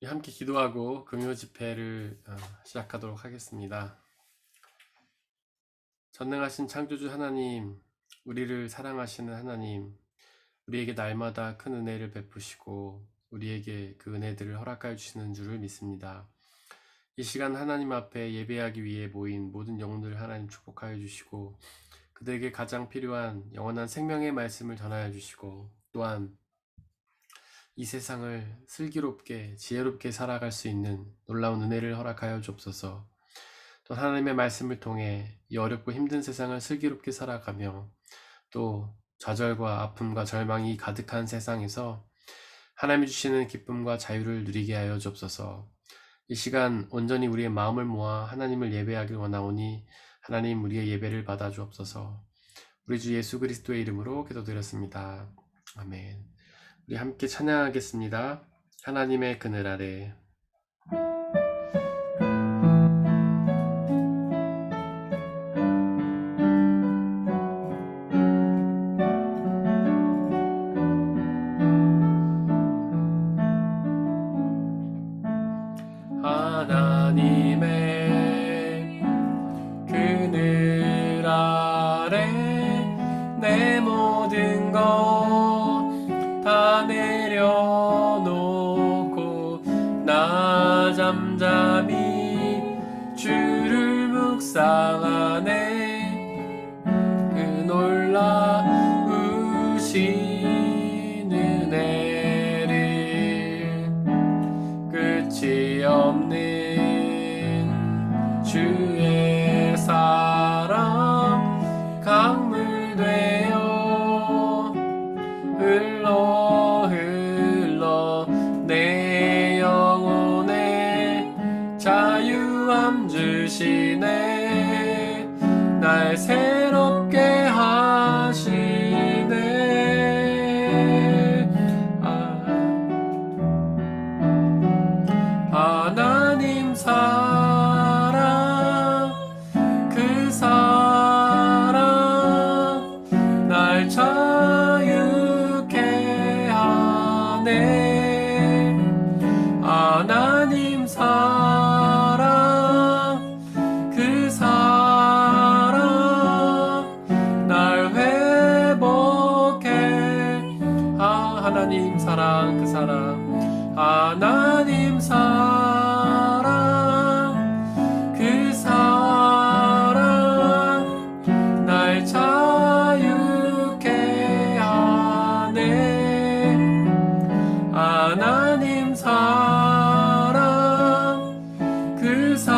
함께 기도하고 금요 집회를 시작하도록 하겠습니다. 전능하신 창조주 하나님, 우리를 사랑하시는 하나님, 우리에게 날마다 큰 은혜를 베푸시고 우리에게 그 은혜들을 허락하여 주시는 줄을 믿습니다. 이 시간 하나님 앞에 예배하기 위해 모인 모든 영혼들 하나님 축복하여 주시고 그들에게 가장 필요한 영원한 생명의 말씀을 전하여 주시고 또한 이 세상을 슬기롭게 지혜롭게 살아갈 수 있는 놀라운 은혜를 허락하여 주옵소서. 또 하나님의 말씀을 통해 이 어렵고 힘든 세상을 슬기롭게 살아가며 또 좌절과 아픔과 절망이 가득한 세상에서 하나님이 주시는 기쁨과 자유를 누리게 하여 주옵소서. 이 시간 온전히 우리의 마음을 모아 하나님을 예배하길 원하오니 하나님 우리의 예배를 받아 주옵소서. 우리 주 예수 그리스도의 이름으로 기도드렸습니다. 아멘. 우리 함께 찬양하겠습니다. 하나님의 그늘 아래. 하나님의 그늘 아래 내 모든 것 다 내려놓고 나 잠잠히 주를 묵상하네. 그 놀라우신 은혜를 끝이 없는 주의 사랑 강물 되어 흘러 내 영혼에 자유함 주시네. 날 새롭게 하시네. 하나님 사랑 그 사랑 날 자유케 하네. 하나님 사랑 그 사랑 날 회복해. 하나님 사랑 그 사랑 하나님 사랑 그 사랑 날 자유케 하네. 하나님 사랑 그 사랑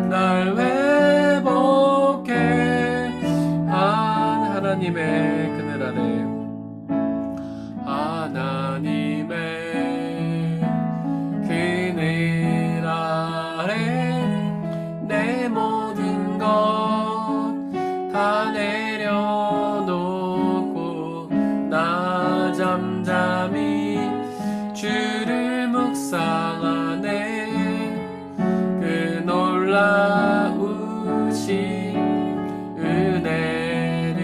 날 회복해. 하나님의 그늘 아래. 하나님의 그늘 아래 내 모든 것 다 내려놓고 나 잠잠히 주를 묵상하네. 그 놀라우신 은혜를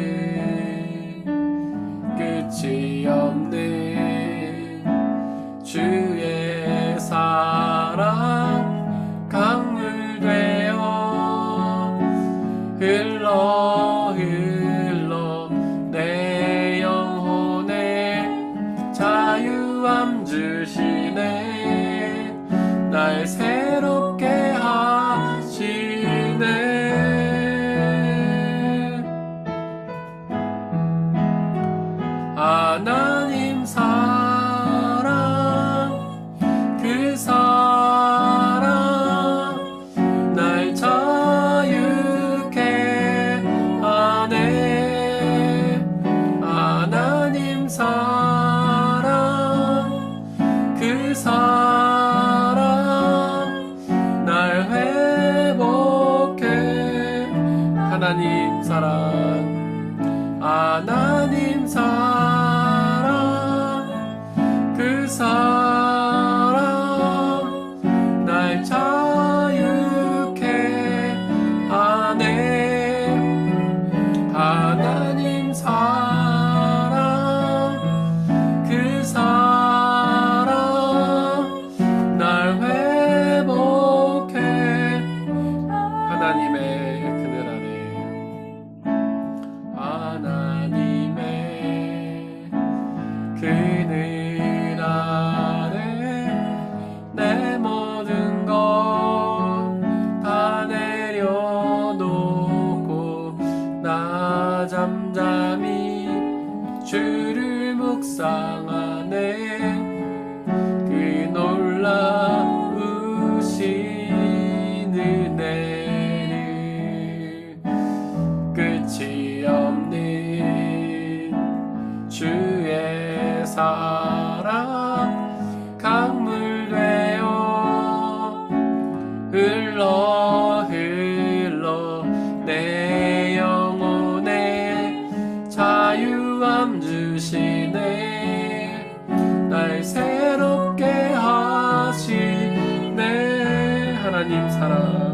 끝이 없는 주의 사랑 강물 되어 흘러 내 영혼에 자유함 주시네. 날 새롭게 하시네. 하나님 사랑 그 사랑 날 자유케 하네. 하나님 사랑 그 내가 잠잠히 주를 묵상하네. 그 놀라우신 은혜를 끝이 없는 주의 사랑 강물 되어 흘러 내 영혼에 자유함 주시네. 날 새롭게 하시네. 하나님 사랑,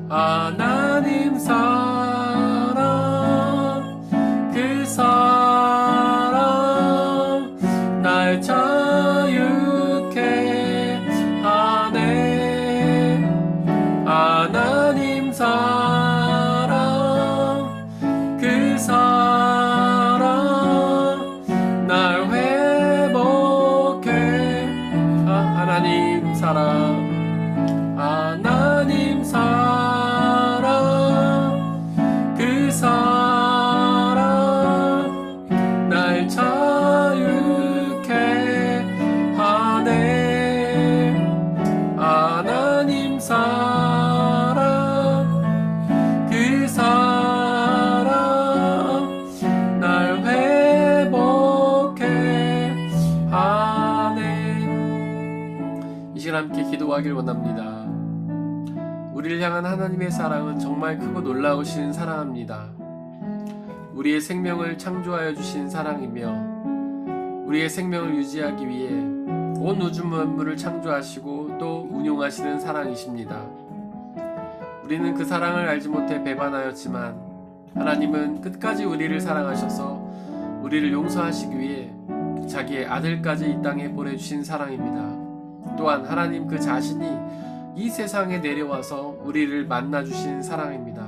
하나님 사랑, 그 사랑 날 자유케 하네. 하나님 사랑, 그 사랑 날 회복해. 하나님 사랑, 하나님 사랑, 그 사랑 날 자유케 하네. 하나님 사랑, 그 사랑 날 회복해 하네. 이 시간 함께 기도하길 원합니다. 우리를 향한 하나님의 사랑은 정말 크고 놀라우신 사랑합니다. 우리의 생명을 창조하여 주신 사랑이며 우리의 생명을 유지하기 위해 온 우주 만물을 창조하시고 또 운용하시는 사랑이십니다. 우리는 그 사랑을 알지 못해 배반하였지만 하나님은 끝까지 우리를 사랑하셔서 우리를 용서하시기 위해 자기의 아들까지 이 땅에 보내주신 사랑입니다. 또한 하나님 그 자신이 이 세상에 내려와서 우리를 만나주신 사랑입니다.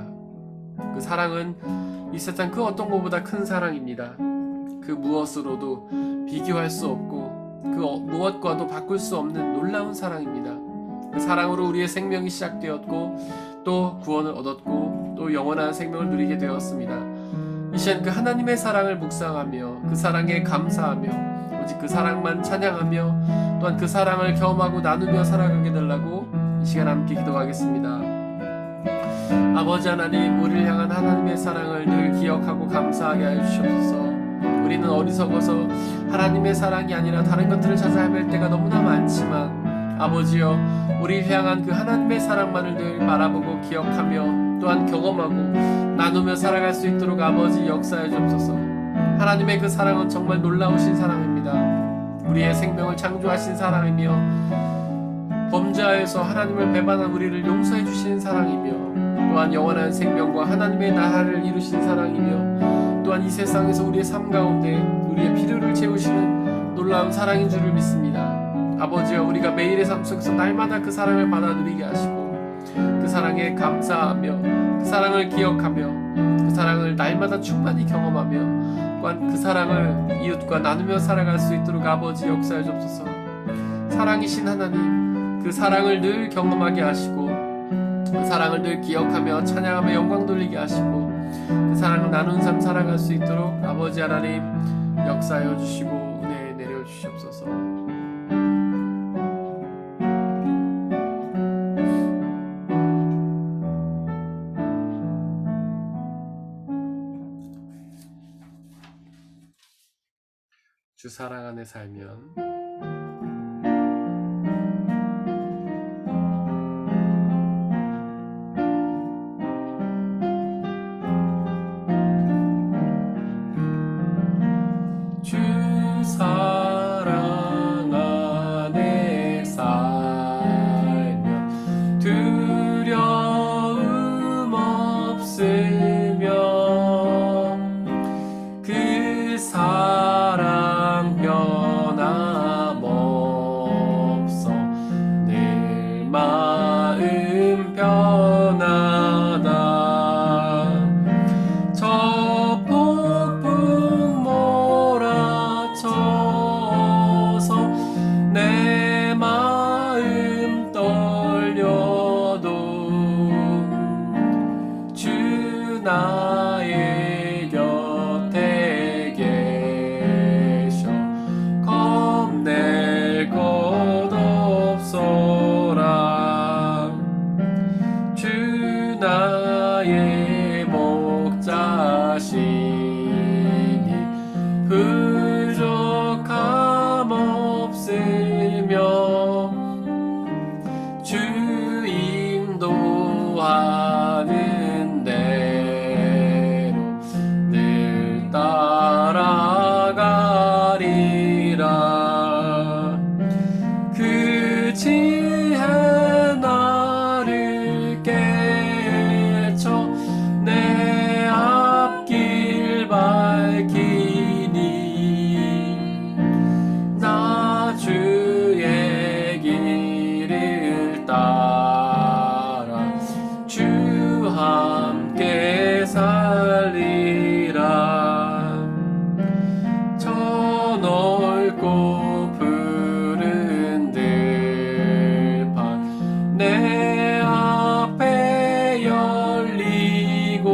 그 사랑은 이 세상 그 어떤 것보다 큰 사랑입니다. 그 무엇으로도 비교할 수 없고 그 무엇과도 바꿀 수 없는 놀라운 사랑입니다. 그 사랑으로 우리의 생명이 시작되었고 또 구원을 얻었고 또 영원한 생명을 누리게 되었습니다. 이 시간 그 하나님의 사랑을 묵상하며 그 사랑에 감사하며 오직 그 사랑만 찬양하며 또한 그 사랑을 경험하고 나누며 살아가게 달라고 이 시간 함께 기도하겠습니다. 아버지 하나님, 우리를 향한 하나님의 사랑을 늘 기억하고 감사하게 하여 주시옵소서. 우리는 어리석어서 하나님의 사랑이 아니라 다른 것들을 찾아 헤맬 때가 너무나 많지만 아버지여, 우리를 향한 그 하나님의 사랑만을 늘 바라보고 기억하며 또한 경험하고 나누며 살아갈 수 있도록 아버지 역사해 주옵소서. 하나님의 그 사랑은 정말 놀라우신 사랑입니다. 우리의 생명을 창조하신 사랑이며 범죄하여서 하나님을 배반한 우리를 용서해 주신 사랑이며 또한 영원한 생명과 하나님의 나라를 이루신 사랑이며 또한 이 세상에서 우리의 삶 가운데 우리의 필요를 채우시는 놀라운 사랑인 줄을 믿습니다. 아버지여, 우리가 매일의 삶 속에서 날마다 그 사랑을 받아 누리게 하시고 그 사랑에 감사하며 그 사랑을 기억하며 그 사랑을 날마다 충만히 경험하며 또한 그 사랑을 이웃과 나누며 살아갈 수 있도록 아버지 역사해 주옵소서. 사랑이신 하나님, 그 사랑을 늘 경험하게 하시고 그 사랑을 늘 기억하며 찬양하며 영광 돌리게 하시고 그 사랑을 나눈 삶 살아갈 수 있도록 아버지 하나님 역사하여 주시고 은혜 내려 주시옵소서. 주 사랑 안에 살면 나의 곁에 계셔 겁낼 것 없소라. 주 나의 목자시니 부족함 없으며 주 인도하는 대로 늘 따라가리라. 그 지혜 나를 깨쳐 내 앞길 밝히니 나 주의 길을 따라 주 함께 살리라. 저 넓고 푸른 들판 내 앞에 열리고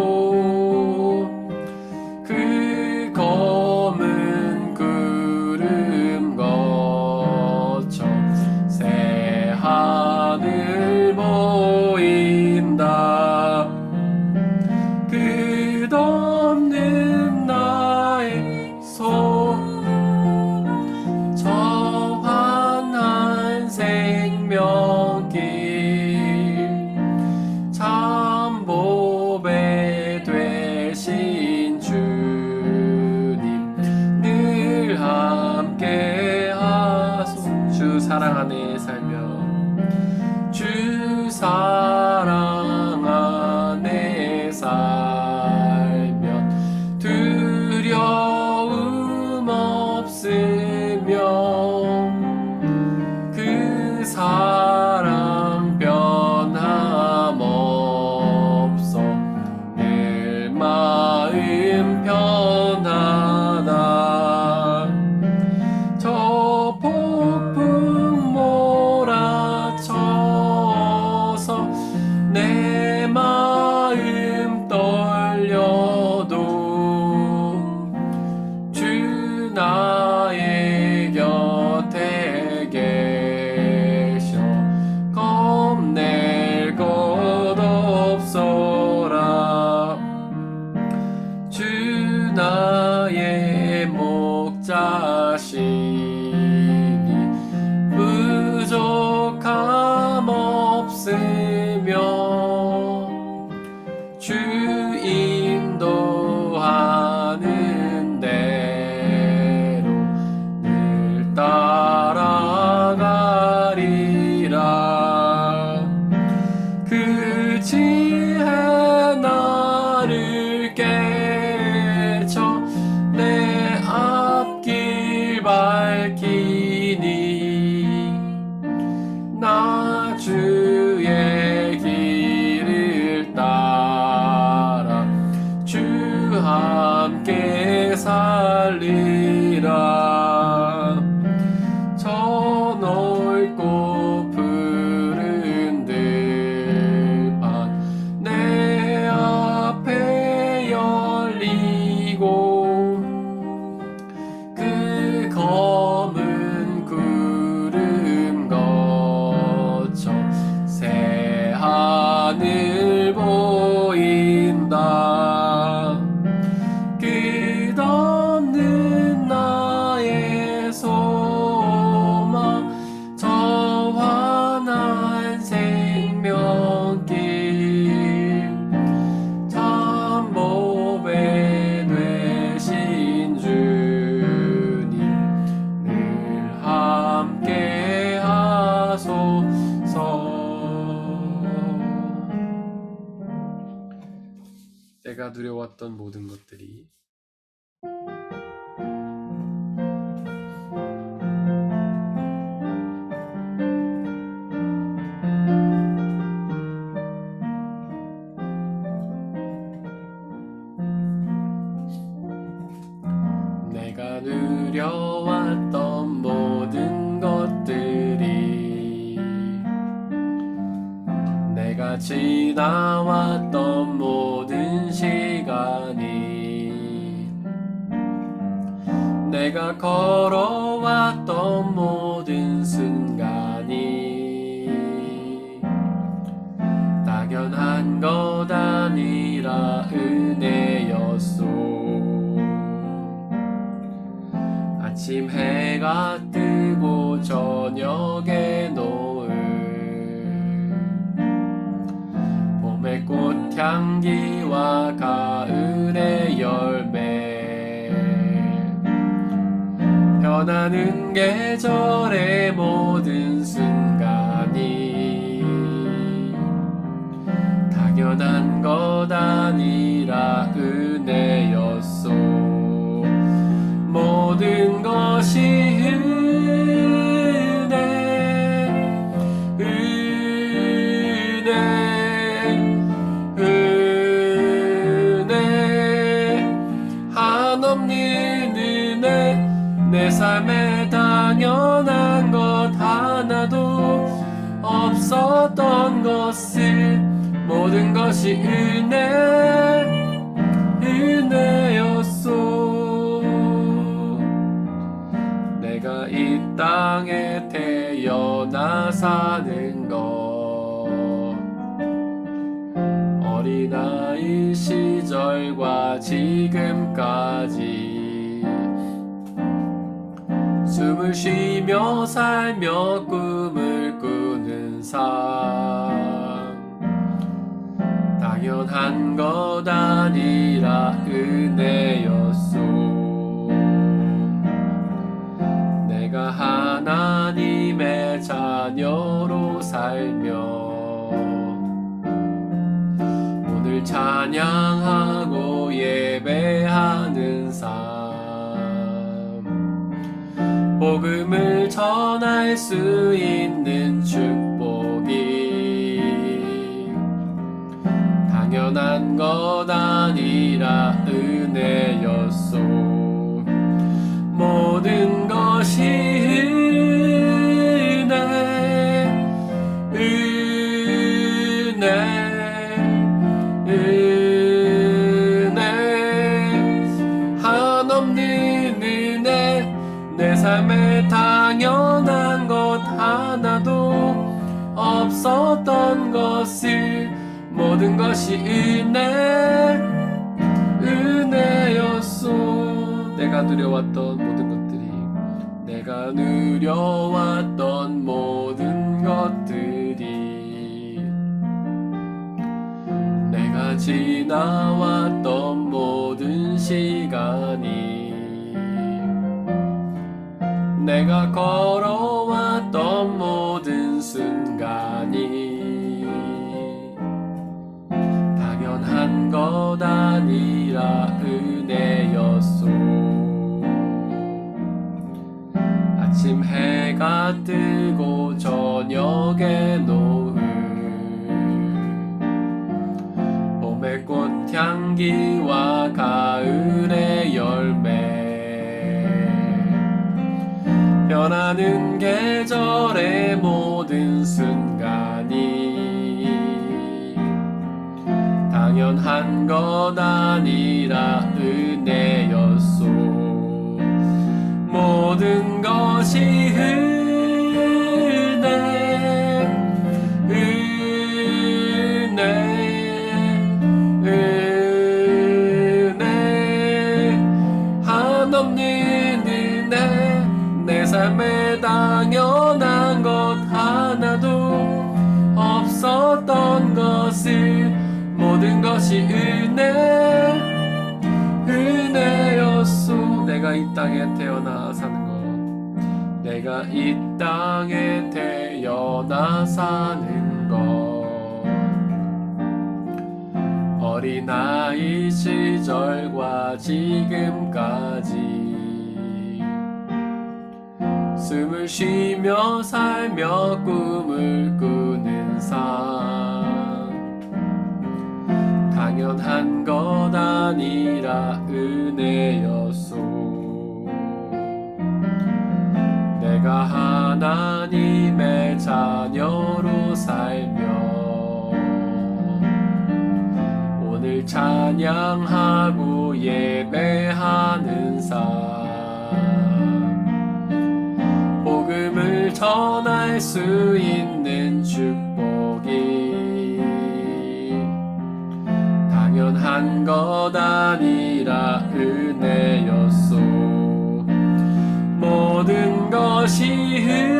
그 검은 구름 거쳐 새 하늘 보인다. 끝없는 나의 손 저 환한 생명길 참 보배 되신 주님 늘 함께 하소. 주 사랑 안에 살며 주 사랑 안에 살면 두려움 없으며 그 사랑 변함 없어 늘 마음 편하다. 저 폭풍 몰아쳐서 내 마음 떨려도 주 나의 곁에 계셔 겁낼 것 없소라. 주 나의 목자시니 부족함 없으며 주 인도하는 대로 늘 따라가리라. 그 지혜 나를 깨쳐 내 앞길 밝히니 나 주의 길을 따라 주 함께 살리라. 저 넓고 푸른 들판 내 앞에 열리고 그 검은 구름 거쳐 새 하늘 보인다. 끝없는 나의 소망 저 환한 생명길 참 보배 되신 주님 늘 함께 하소서. 내가 두려웠던 모든 것들이 내가 누려왔던 모든 것들이 내가 지나왔던 모든 시간 내가 걸어왔던 모든 순간이 당연한 것 아니라 은혜였소. 아침 해가 뜨고 저녁에 노을, 봄의 꽃향기와 가을의 열매, 변하는 계절의 모든 순간이 당연한 것 아니라 은혜였소. 모든 것이 은혜 한없는 은혜. 내 삶에 당연한 것 하나도 없었던 것을 모든 것이 은혜였소. 내가 이 땅에 태어나 사는 것, 어린아이 시절과 지금까지 숨을 쉬며 살며 꿈을 꾸는 삶, 당연한 것 아니라 은혜였소. 내가 하나님의 자녀로 살며 오늘 찬양하고 예배하는 삶, 복음을 전할 수 있는 축복이 당연한 것 아니라 은혜였소. 모든 것이 은혜 한없는 은혜. 내 삶에 당연한 것 하나도 없었던 것을 모든 것이 은혜였소. 내가 누려왔던 모든 것들이, 내가 누려왔던 모든 것들이, 내가 지나왔던 모든 시간이, 내가 걸어왔던 모든 순간이 당연한 것 아니라 은혜였소. 아침 해가 뜨고 저녁에 노을, 봄의 꽃향기와 가을의 열매, 변하는 계절의 모든 순간이 당연한 것 아니라 은혜였소. 모든 것이 은혜 한없는 은혜. 내 삶에 당연한 것 하나도 없었던 것을 모든 것이 은혜였소. 내가 이 땅에 태어나 사는 것, 내가 이 땅에 태어나 사는 것, 어린아이 시절과 지금까지 숨을 쉬며 살며 꿈을 꾸는 삶, 당연한 것 아니라 은혜였소. 내가 하나님의 자녀로 살며 오늘 찬양하고 예배하는 삶, 복음을 전할 수 있는 축복이 당연한 것 아니라 은혜였소. 모든 것이 은혜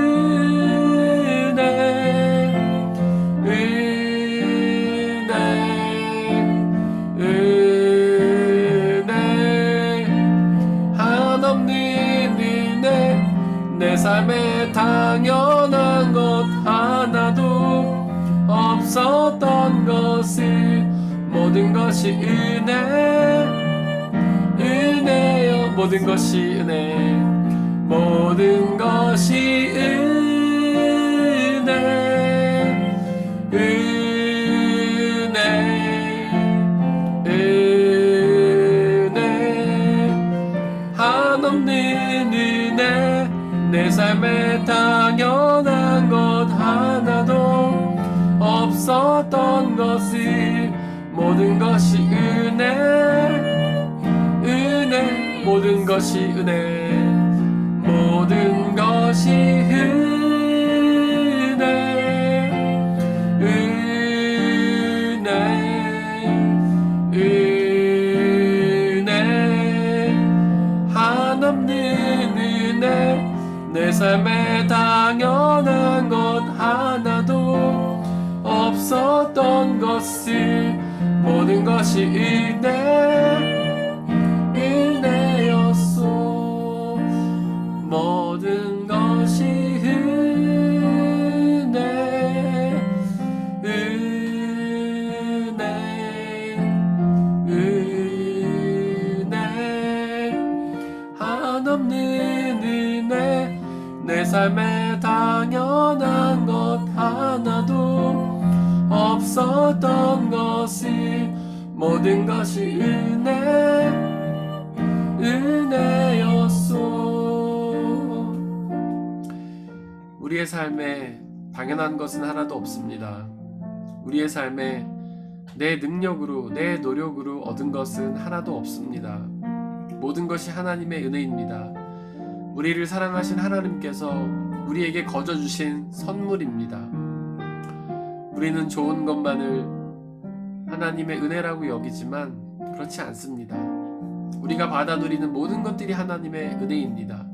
한없는 은혜. 내 삶에 당연한 것 하나도 없었던 것을 모든 것이 은혜여. 모든 것이 은혜. 모든 것이 은혜 한없는 은혜. 내 삶에 당연한 것 하나도 없었던 것을 모든 것이 은혜. 모든 것이 은혜. 모든 것이 은혜 한없는 은혜. 내 삶에 당연한 것 하나도 없었던 것을 모든 것이 은혜였소. 모든 것이 은혜 한없는 은혜. 내 삶에 당연한 것 하나도 없었던 것을 모든 것이 은혜였소. 우리의 삶에 당연한 것은 하나도 없습니다. 우리의 삶에 내 능력으로 내 노력으로 얻은 것은 하나도 없습니다. 모든 것이 하나님의 은혜입니다. 우리를 사랑하신 하나님께서 우리에게 거저 주신 선물입니다. 우리는 좋은 것만을 하나님의 은혜라고 여기지만 그렇지 않습니다. 우리가 받아 누리는 모든 것들이 하나님의 은혜입니다.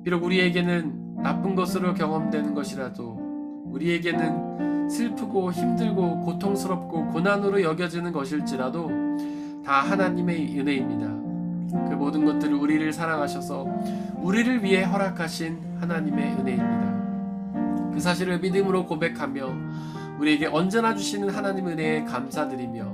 비록 우리에게는 나쁜 것으로 경험되는 것이라도, 우리에게는 슬프고 힘들고 고통스럽고 고난으로 여겨지는 것일지라도 다 하나님의 은혜입니다. 그 모든 것들을 우리를 사랑하셔서 우리를 위해 허락하신 하나님의 은혜입니다. 그 사실을 믿음으로 고백하며 우리에게 언제나 주시는 하나님의 은혜에 감사드리며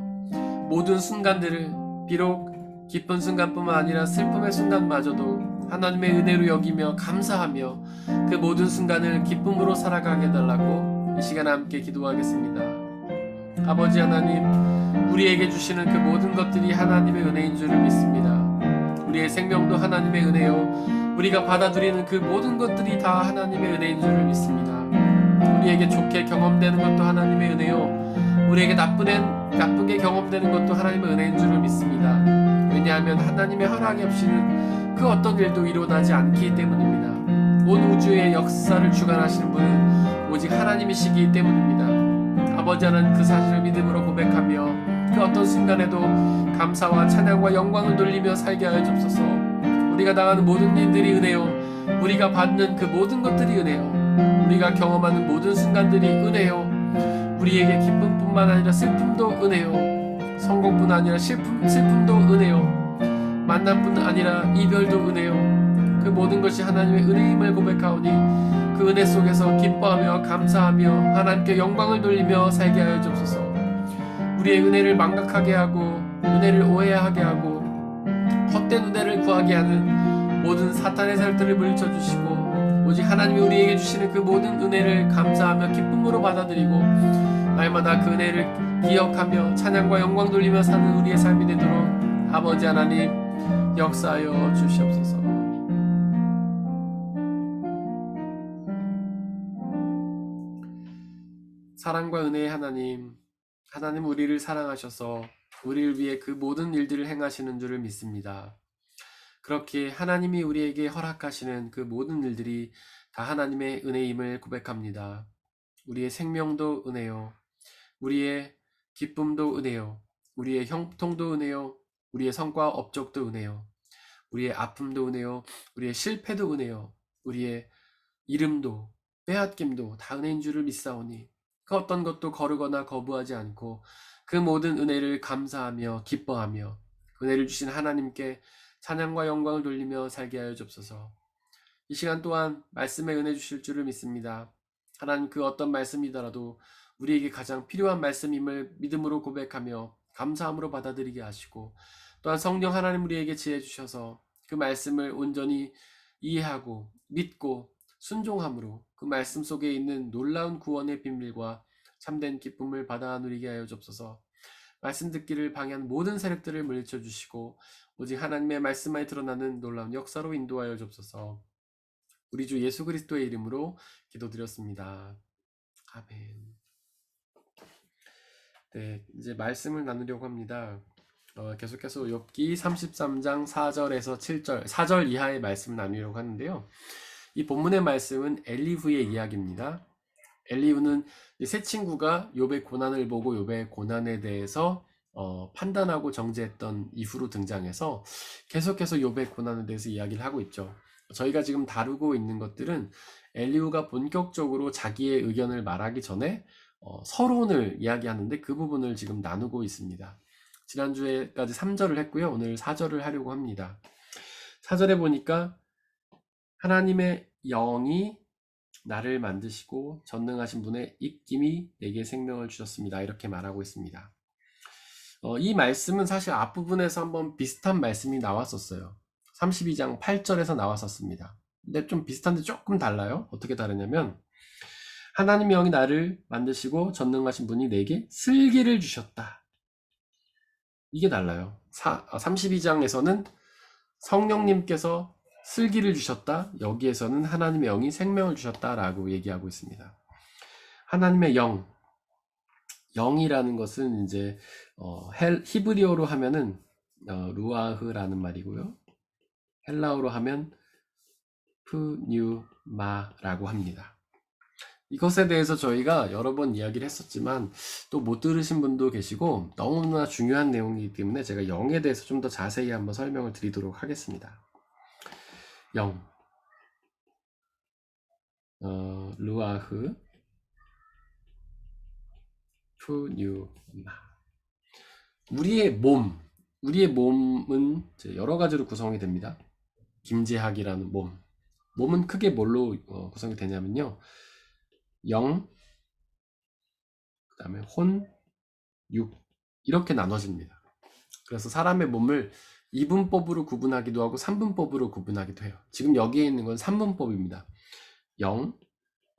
모든 순간들을, 비록 기쁜 순간뿐만 아니라 슬픔의 순간마저도 하나님의 은혜로 여기며 감사하며 그 모든 순간을 기쁨으로 살아가게 해달라고 이 시간 함께 기도하겠습니다. 아버지 하나님, 우리에게 주시는 그 모든 것들이 하나님의 은혜인 줄을 믿습니다. 우리의 생명도 하나님의 은혜요, 우리가 받아들이는 그 모든 것들이 다 하나님의 은혜인 줄을 믿습니다. 우리에게 좋게 경험되는 것도 하나님의 은혜요, 우리에게 나쁘게 경험되는 것도 하나님의 은혜인 줄을 믿습니다. 왜냐하면 하나님의 허락이 없이는 그 어떤 일도 일어나지 않기 때문입니다. 온 우주의 역사를 주관하시는 분은 오직 하나님이시기 때문입니다. 아버지 하나님, 그 사실을 믿음으로 고백하며 그 어떤 순간에도 감사와 찬양과 영광을 돌리며 살게 하여 주옵소서. 우리가 당하는 모든 일들이 은혜요, 우리가 받는 그 모든 것들이 은혜요, 우리가 경험하는 모든 순간들이 은혜요, 우리에게 기쁨뿐만 아니라 슬픔도 은혜요, 성공뿐 아니라 슬픔도 은혜요, 만남뿐 아니라 이별도 은혜요, 그 모든 것이 하나님의 은혜임을 고백하오니 그 은혜 속에서 기뻐하며 감사하며 하나님께 영광을 돌리며 살게 하여 주옵소서. 우리의 은혜를 망각하게 하고 은혜를 오해하게 하고 헛된 은혜를 구하게 하는 모든 사탄의 살들을 물리쳐주시고 오직 하나님이 우리에게 주시는 그 모든 은혜를 감사하며 기쁨으로 받아들이고 날마다 그 은혜를 기억하며 찬양과 영광 돌리며 사는 우리의 삶이 되도록 아버지 하나님 역사하여 주시옵소서. 사랑과 은혜의 하나님, 하나님 우리를 사랑하셔서 우리를 위해 그 모든 일들을 행하시는 줄을 믿습니다. 그렇게 하나님이 우리에게 허락하시는 그 모든 일들이 다 하나님의 은혜임을 고백합니다. 우리의 생명도 은혜요, 우리의 기쁨도 은혜요, 우리의 형통도 은혜요, 우리의 성과 업적도 은혜요, 우리의 아픔도 은혜요, 우리의 실패도 은혜요, 우리의 이름도 빼앗김도 다 은혜인 줄을 믿사오니 그 어떤 것도 거르거나 거부하지 않고 그 모든 은혜를 감사하며 기뻐하며 은혜를 주신 하나님께 찬양과 영광을 돌리며 살게 하여 주옵소서. 이 시간 또한 말씀에 은혜 주실 줄을 믿습니다. 하나님, 그 어떤 말씀이더라도 우리에게 가장 필요한 말씀임을 믿음으로 고백하며 감사함으로 받아들이게 하시고, 또한 성령 하나님 우리에게 지혜 주셔서 그 말씀을 온전히 이해하고 믿고 순종함으로 그 말씀 속에 있는 놀라운 구원의 비밀과 참된 기쁨을 받아 누리게 하여 주옵소서. 말씀 듣기를 방해한 모든 세력들을 물리쳐 주시고 오직 하나님의 말씀에 드러나는 놀라운 역사로 인도하여 주옵소서. 우리 주 예수 그리스도의 이름으로 기도드렸습니다. 아멘. 네, 이제 말씀을 나누려고 합니다. 계속해서 욥기 33장 4절에서 7절, 4절 이하의 말씀을 나누려고 하는데요. 이 본문의 말씀은 엘리후의 이야기입니다. 엘리후는 세 친구가 욥의 고난을 보고 욥의 고난에 대해서 판단하고 정죄했던 이후로 등장해서 계속해서 욥의 고난에 대해서 이야기를 하고 있죠. 저희가 지금 다루고 있는 것들은 엘리후가 본격적으로 자기의 의견을 말하기 전에 서론을 이야기하는데 그 부분을 지금 나누고 있습니다. 지난주에까지 3절을 했고요. 오늘 4절을 하려고 합니다. 4절에 보니까 하나님의 영이 나를 만드시고 전능하신 분의 입김이 내게 생명을 주셨습니다. 이렇게 말하고 있습니다. 이 말씀은 사실 앞부분에서 한번 비슷한 말씀이 나왔었어요. 32장 8절에서 나왔었습니다. 근데 좀 비슷한데 조금 달라요. 어떻게 다르냐면 하나님의 영이 나를 만드시고 전능하신 분이 내게 슬기를 주셨다. 이게 달라요. 32장에서는 성령님께서 슬기를 주셨다. 여기에서는 하나님의 영이 생명을 주셨다라고 얘기하고 있습니다. 하나님의 영이라는 것은 이제 히브리어로 하면은 루아흐라는 말이고요. 헬라어로 하면 푸뉴마라고 합니다. 이것에 대해서 저희가 여러 번 이야기를 했었지만 또 못 들으신 분도 계시고 너무나 중요한 내용이기 때문에 제가 영에 대해서 좀 더 자세히 한번 설명을 드리도록 하겠습니다. 영, 루아흐, 푸뉴마. 우리의 몸은 여러 가지로 구성이 됩니다. 김재학이라는 몸은 크게 뭘로 구성이 되냐면요, 영, 그 다음에 혼, 육, 이렇게 나눠집니다. 그래서 사람의 몸을 이분법으로 구분하기도 하고 삼분법으로 구분하기도 해요. 지금 여기에 있는 건 삼분법입니다. 영,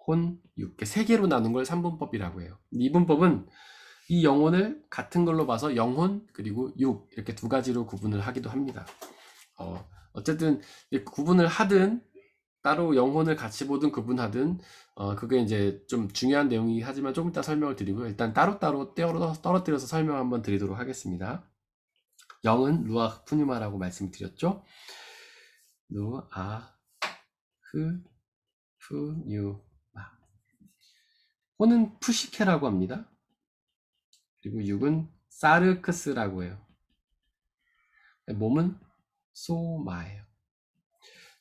혼, 육, 이렇게 세 개로 나눈 걸 삼분법이라고 해요. 이분법은 이 영혼을 같은 걸로 봐서 영혼 그리고 육, 이렇게 두 가지로 구분을 하기도 합니다. 어쨌든 구분을 하든 따로 영혼을 같이 보든 구분하든 그게 이제 좀 중요한 내용이긴 하지만 조금 이따 설명을 드리고요. 일단 따로따로 떨어뜨려서 설명 한번 드리도록 하겠습니다. 영은 루아흐 푸뉴마라고 말씀드렸죠. 루아흐 푸뉴마. 혼은 푸시케라고 합니다. 그리고 육은 사르크스라고 해요. 몸은 소마예요.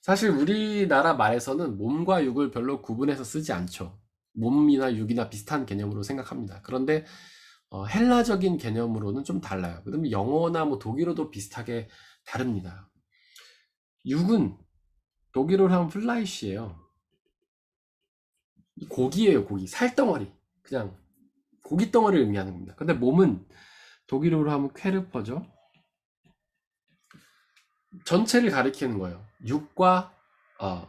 사실 우리나라 말에서는 몸과 육을 별로 구분해서 쓰지 않죠. 몸이나 육이나 비슷한 개념으로 생각합니다. 그런데 헬라적인 개념으로는 좀 달라요. 그다음에 영어나 뭐 독일어도 비슷하게 다릅니다. 육은 독일어로 하면 플라이시예요. 고기예요, 고기. 살덩어리. 그냥 고기 덩어리를 의미하는 겁니다. 근데 몸은 독일어로 하면 퀘르퍼죠. 전체를 가리키는 거예요. 육과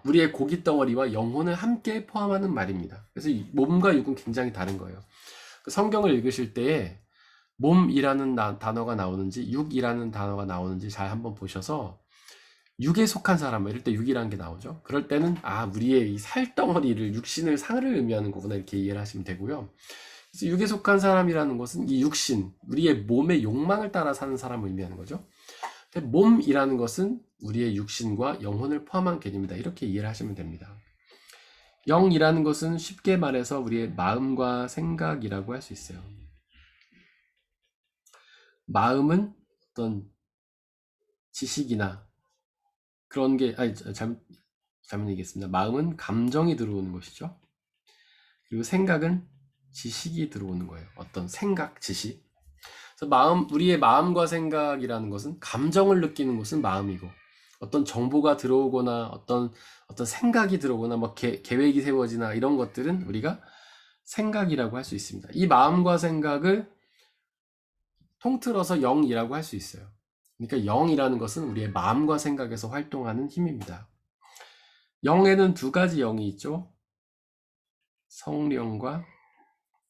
우리의 고기 덩어리와 영혼을 함께 포함하는 말입니다. 그래서 이 몸과 육은 굉장히 다른 거예요. 성경을 읽으실 때에 몸이라는 단어가 나오는지 육이라는 단어가 나오는지 잘 한번 보셔서 육에 속한 사람, 이럴 때 육이라는 게 나오죠. 그럴 때는 우리의 이 살덩어리를, 육신을, 상을 의미하는 거구나, 이렇게 이해를 하시면 되고요. 그래서 육에 속한 사람이라는 것은 이 육신, 우리의 몸의 욕망을 따라 사는 사람을 의미하는 거죠. 근데 몸이라는 것은 우리의 육신과 영혼을 포함한 개념이다. 이렇게 이해를 하시면 됩니다. 영이라는 것은 쉽게 말해서 우리의 마음과 생각이라고 할 수 있어요. 마음은 어떤 지식이나 그런 게, 잘못 얘기했습니다. 마음은 감정이 들어오는 것이죠. 그리고 생각은 지식이 들어오는 거예요. 어떤 생각, 지식. 그래서 우리의 마음과 생각이라는 것은, 감정을 느끼는 것은 마음이고, 어떤 정보가 들어오거나 어떤 생각이 들어오거나 뭐 계획이 세워지나 이런 것들은 우리가 생각이라고 할 수 있습니다. 이 마음과 생각을 통틀어서 영이라고 할 수 있어요. 그러니까 영이라는 것은 우리의 마음과 생각에서 활동하는 힘입니다. 영에는 두 가지 영이 있죠. 성령과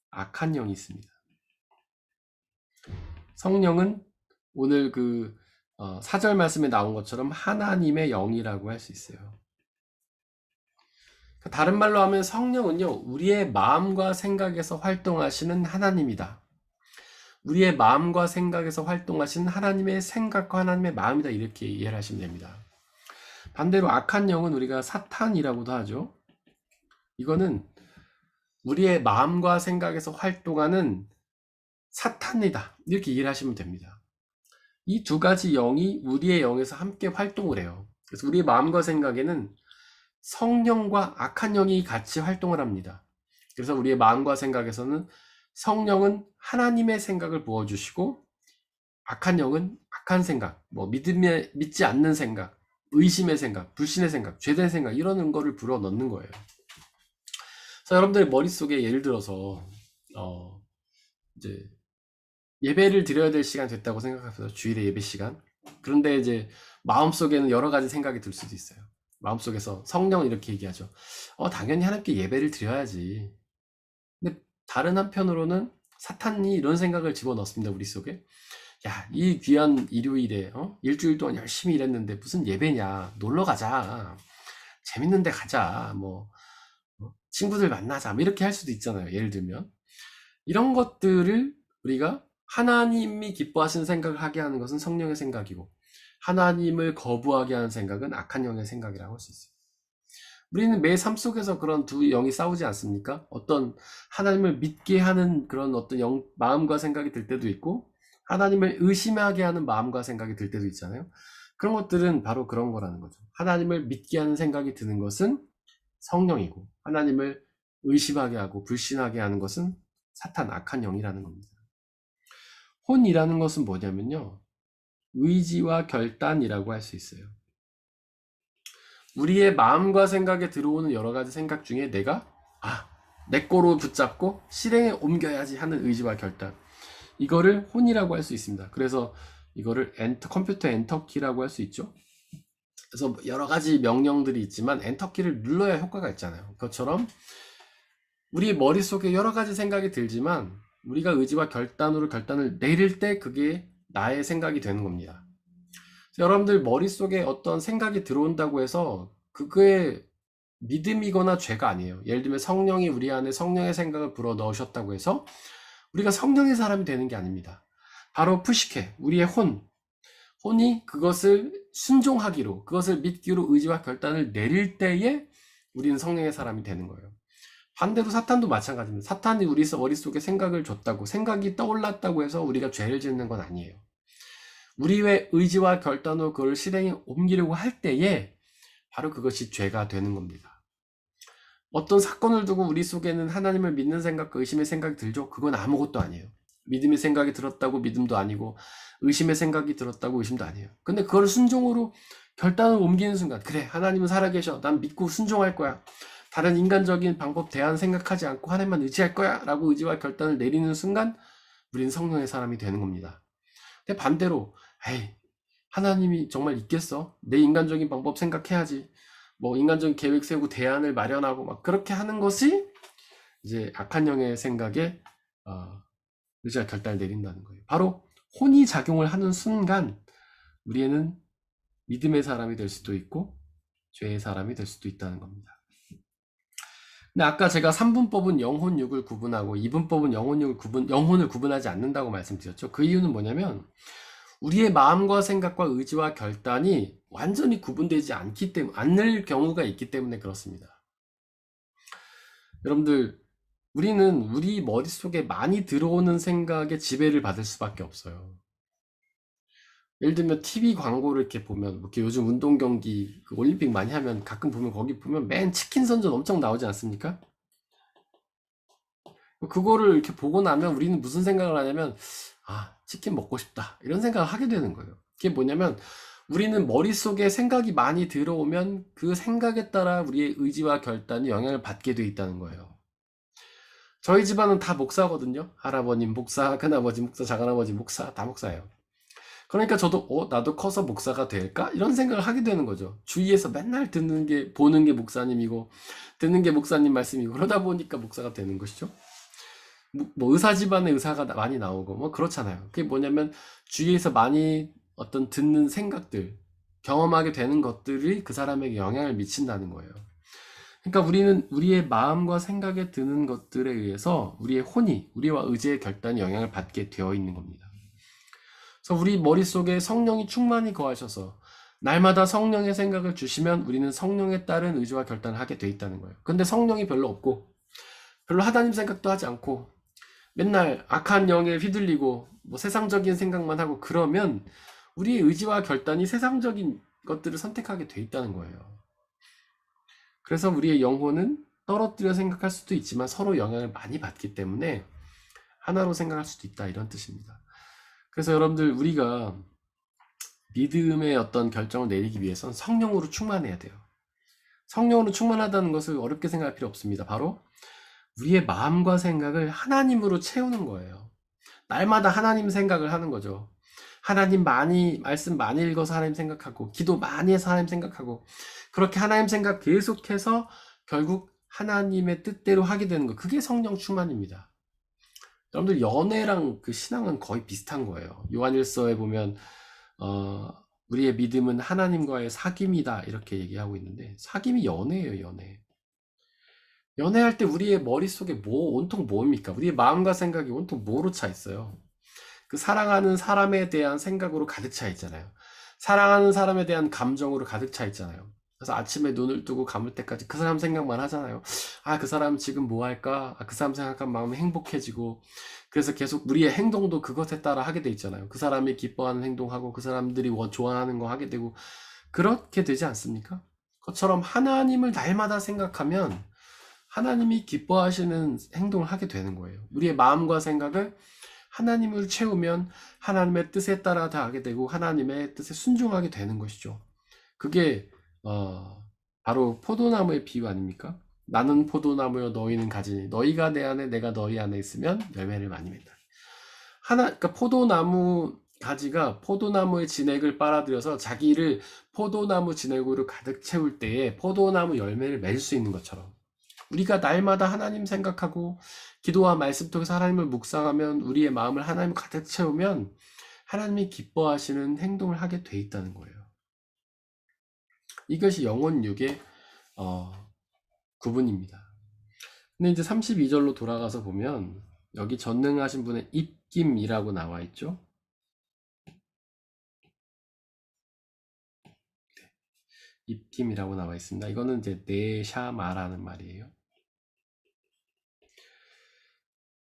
악한 영이 있습니다. 성령은 오늘 그 4절 말씀에 나온 것처럼 하나님의 영이라고 할 수 있어요. 다른 말로 하면 성령은요, 우리의 마음과 생각에서 활동하시는 하나님이다. 우리의 마음과 생각에서 활동하시는 하나님의 생각과 하나님의 마음이다. 이렇게 이해를 하시면 됩니다. 반대로 악한 영은 우리가 사탄이라고도 하죠. 이거는 우리의 마음과 생각에서 활동하는 사탄이다. 이렇게 이해를 하시면 됩니다. 이 두 가지 영이 우리의 영에서 함께 활동을 해요. 그래서 우리의 마음과 생각에는 성령과 악한 영이 같이 활동을 합니다. 그래서 우리의 마음과 생각에서는 성령은 하나님의 생각을 부어주시고, 악한 영은 악한 생각, 믿지 않는 생각, 의심의 생각, 불신의 생각, 죄된 생각, 이런 거를 불어 넣는 거예요. 그래서 여러분들의 머릿속에 예를 들어서 이제 예배를 드려야 될 시간 됐다고 생각하세요. 주일의 예배 시간. 그런데 이제 마음속에는 여러 가지 생각이 들 수도 있어요. 마음속에서 성령은 이렇게 얘기하죠. 당연히 하나님께 예배를 드려야지. 근데 다른 한편으로는 사탄이 이런 생각을 집어넣습니다. 우리 속에. 야, 이 귀한 일요일에 일주일 동안 열심히 일했는데 무슨 예배냐. 놀러 가자. 재밌는 데 가자. 친구들 만나자. 이렇게 할 수도 있잖아요. 예를 들면. 이런 것들을 우리가 하나님이 기뻐하시는 생각을 하게 하는 것은 성령의 생각이고, 하나님을 거부하게 하는 생각은 악한 영의 생각이라고 할 수 있어요. 우리는 매 삶 속에서 그런 두 영이 싸우지 않습니까? 어떤 하나님을 믿게 하는 그런 어떤 마음과 생각이 들 때도 있고, 하나님을 의심하게 하는 마음과 생각이 들 때도 있잖아요. 그런 것들은 바로 그런 거라는 거죠. 하나님을 믿게 하는 생각이 드는 것은 성령이고, 하나님을 의심하게 하고 불신하게 하는 것은 사탄, 악한 영이라는 겁니다. 혼이라는 것은 뭐냐면요, 의지와 결단이라고 할 수 있어요. 우리의 마음과 생각에 들어오는 여러 가지 생각 중에 내가 내 거로 붙잡고 실행에 옮겨야지 하는 의지와 결단, 이거를 혼이라고 할 수 있습니다. 그래서 이거를 컴퓨터 엔터키라고 할 수 있죠. 그래서 여러 가지 명령들이 있지만 엔터키를 눌러야 효과가 있잖아요. 그것처럼 우리 머릿속에 여러 가지 생각이 들지만 우리가 의지와 결단으로 결단을 내릴 때 그게 나의 생각이 되는 겁니다. 여러분들 머릿속에 어떤 생각이 들어온다고 해서 그게 믿음이거나 죄가 아니에요. 예를 들면 성령이 우리 안에 성령의 생각을 불어 넣으셨다고 해서 우리가 성령의 사람이 되는 게 아닙니다. 바로 푸시케, 우리의 혼이 그것을 순종하기로, 그것을 믿기로 의지와 결단을 내릴 때에 우리는 성령의 사람이 되는 거예요. 반대로 사탄도 마찬가지입니다. 사탄이 우리 머릿속에 생각을 줬다고, 생각이 떠올랐다고 해서 우리가 죄를 짓는 건 아니에요. 우리의 의지와 결단으로 그걸 실행에 옮기려고 할 때에 바로 그것이 죄가 되는 겁니다. 어떤 사건을 두고 우리 속에는 하나님을 믿는 생각과 의심의 생각이 들죠? 그건 아무것도 아니에요. 믿음의 생각이 들었다고 믿음도 아니고, 의심의 생각이 들었다고 의심도 아니에요. 근데 그걸 순종으로 결단을 옮기는 순간, 그래, 하나님은 살아계셔. 난 믿고 순종할 거야. 다른 인간적인 방법, 대안 생각하지 않고 하나님만 의지할 거야 라고 의지와 결단을 내리는 순간 우리는 성령의 사람이 되는 겁니다. 근데 반대로 하나님이 정말 있겠어? 내 인간적인 방법 생각해야지. 인간적인 계획 세우고 대안을 마련하고 막 그렇게 하는 것이 이제 악한 영의 생각에 의지와 결단을 내린다는 거예요. 바로 혼이 작용을 하는 순간 우리는 믿음의 사람이 될 수도 있고 죄의 사람이 될 수도 있다는 겁니다. 근데 아까 제가 3분법은 영혼육을 구분하고 2분법은 영혼을 구분하지 않는다고 말씀드렸죠. 그 이유는 뭐냐면 우리의 마음과 생각과 의지와 결단이 완전히 구분되지 않을 경우가 있기 때문에 그렇습니다. 여러분들, 우리는 우리 머릿속에 많이 들어오는 생각에 지배를 받을 수밖에 없어요. 예를 들면 TV 광고를 이렇게 보면, 이렇게 요즘 운동 경기 그 올림픽 많이 하면 가끔 보면 거기 보면 맨 치킨 선전 엄청 나오지 않습니까? 그거를 이렇게 보고 나면 우리는 무슨 생각을 하냐면, 아, 치킨 먹고 싶다, 이런 생각을 하게 되는 거예요. 그게 뭐냐면, 우리는 머릿속에 생각이 많이 들어오면 그 생각에 따라 우리의 의지와 결단이 영향을 받게 돼 있다는 거예요. 저희 집안은 다 목사거든요. 할아버님 목사, 큰아버지 목사, 작은아버지 목사, 다 목사예요. 그러니까 저도 나도 커서 목사가 될까? 이런 생각을 하게 되는 거죠. 주위에서 맨날 보는 게 목사님이고 듣는 게 목사님 말씀이고 그러다 보니까 목사가 되는 것이죠. 뭐 의사 집안에 의사가 많이 나오고 뭐 그렇잖아요. 그게 뭐냐면 주위에서 많이 어떤 듣는 생각들, 경험하게 되는 것들이 그 사람에게 영향을 미친다는 거예요. 그러니까 우리는 우리의 마음과 생각에 드는 것들에 의해서 우리의 우리와 의지의 결단이 영향을 받게 되어 있는 겁니다. 그래서 우리 머릿속에 성령이 충만히 거하셔서 날마다 성령의 생각을 주시면 우리는 성령에 따른 의지와 결단을 하게 돼 있다는 거예요. 근데 성령이 별로 없고 별로 하나님 생각도 하지 않고 맨날 악한 영에 휘둘리고 뭐 세상적인 생각만 하고 그러면 우리의 의지와 결단이 세상적인 것들을 선택하게 돼 있다는 거예요. 그래서 우리의 영혼은 떨어뜨려 생각할 수도 있지만 서로 영향을 많이 받기 때문에 하나로 생각할 수도 있다, 이런 뜻입니다. 그래서 여러분들, 우리가 믿음의 어떤 결정을 내리기 위해선 성령으로 충만해야 돼요. 성령으로 충만하다는 것을 어렵게 생각할 필요 없습니다. 바로 우리의 마음과 생각을 하나님으로 채우는 거예요. 날마다 하나님 생각을 하는 거죠. 하나님 말씀 많이 읽어서 하나님 생각하고, 기도 많이 해서 하나님 생각하고, 그렇게 하나님 생각 계속해서 결국 하나님의 뜻대로 하게 되는 거, 그게 성령 충만입니다. 여러분들, 연애랑 그 신앙은 거의 비슷한 거예요. 요한일서에 보면 우리의 믿음은 하나님과의 사귐이다, 이렇게 얘기하고 있는데, 사귐이 연애예요, 연애. 연애할 때 우리의 머릿속에 온통 뭐입니까? 우리의 마음과 생각이 온통 뭐로 차 있어요? 그 사랑하는 사람에 대한 생각으로 가득 차 있잖아요. 사랑하는 사람에 대한 감정으로 가득 차 있잖아요. 그래서 아침에 눈을 뜨고 감을 때까지 그 사람 생각만 하잖아요. 아, 그 사람 지금 뭐 할까? 아, 그 사람 생각하면 마음이 행복해지고, 그래서 계속 우리의 행동도 그것에 따라 하게 돼 있잖아요. 그 사람이 기뻐하는 행동하고 그 사람들이 좋아하는 거 하게 되고, 그렇게 되지 않습니까? 그것처럼 하나님을 날마다 생각하면 하나님이 기뻐하시는 행동을 하게 되는 거예요. 우리의 마음과 생각을 하나님을 채우면 하나님의 뜻에 따라 다 하게 되고 하나님의 뜻에 순종하게 되는 것이죠. 그게 바로 포도나무의 비유 아닙니까? 나는 포도나무여 너희는 가지니 너희가 내 안에 내가 너희 안에 있으면 열매를 많이 맺다. 그러니까 포도나무 가지가 포도나무의 진액을 빨아들여서 자기를 포도나무 진액으로 가득 채울 때에 포도나무 열매를 맺을 수 있는 것처럼, 우리가 날마다 하나님 생각하고 기도와 말씀 통해서 하나님을 묵상하면, 우리의 마음을 하나님 가득 채우면 하나님이 기뻐하시는 행동을 하게 돼 있다는 거예요. 이것이 영혼 육의 구분입니다. 근데 이제 32절로 돌아가서 보면 여기 전능하신 분의 입김이라고 나와 있죠. 입김이라고 나와 있습니다. 이거는 이제 네샤마라는 말이에요.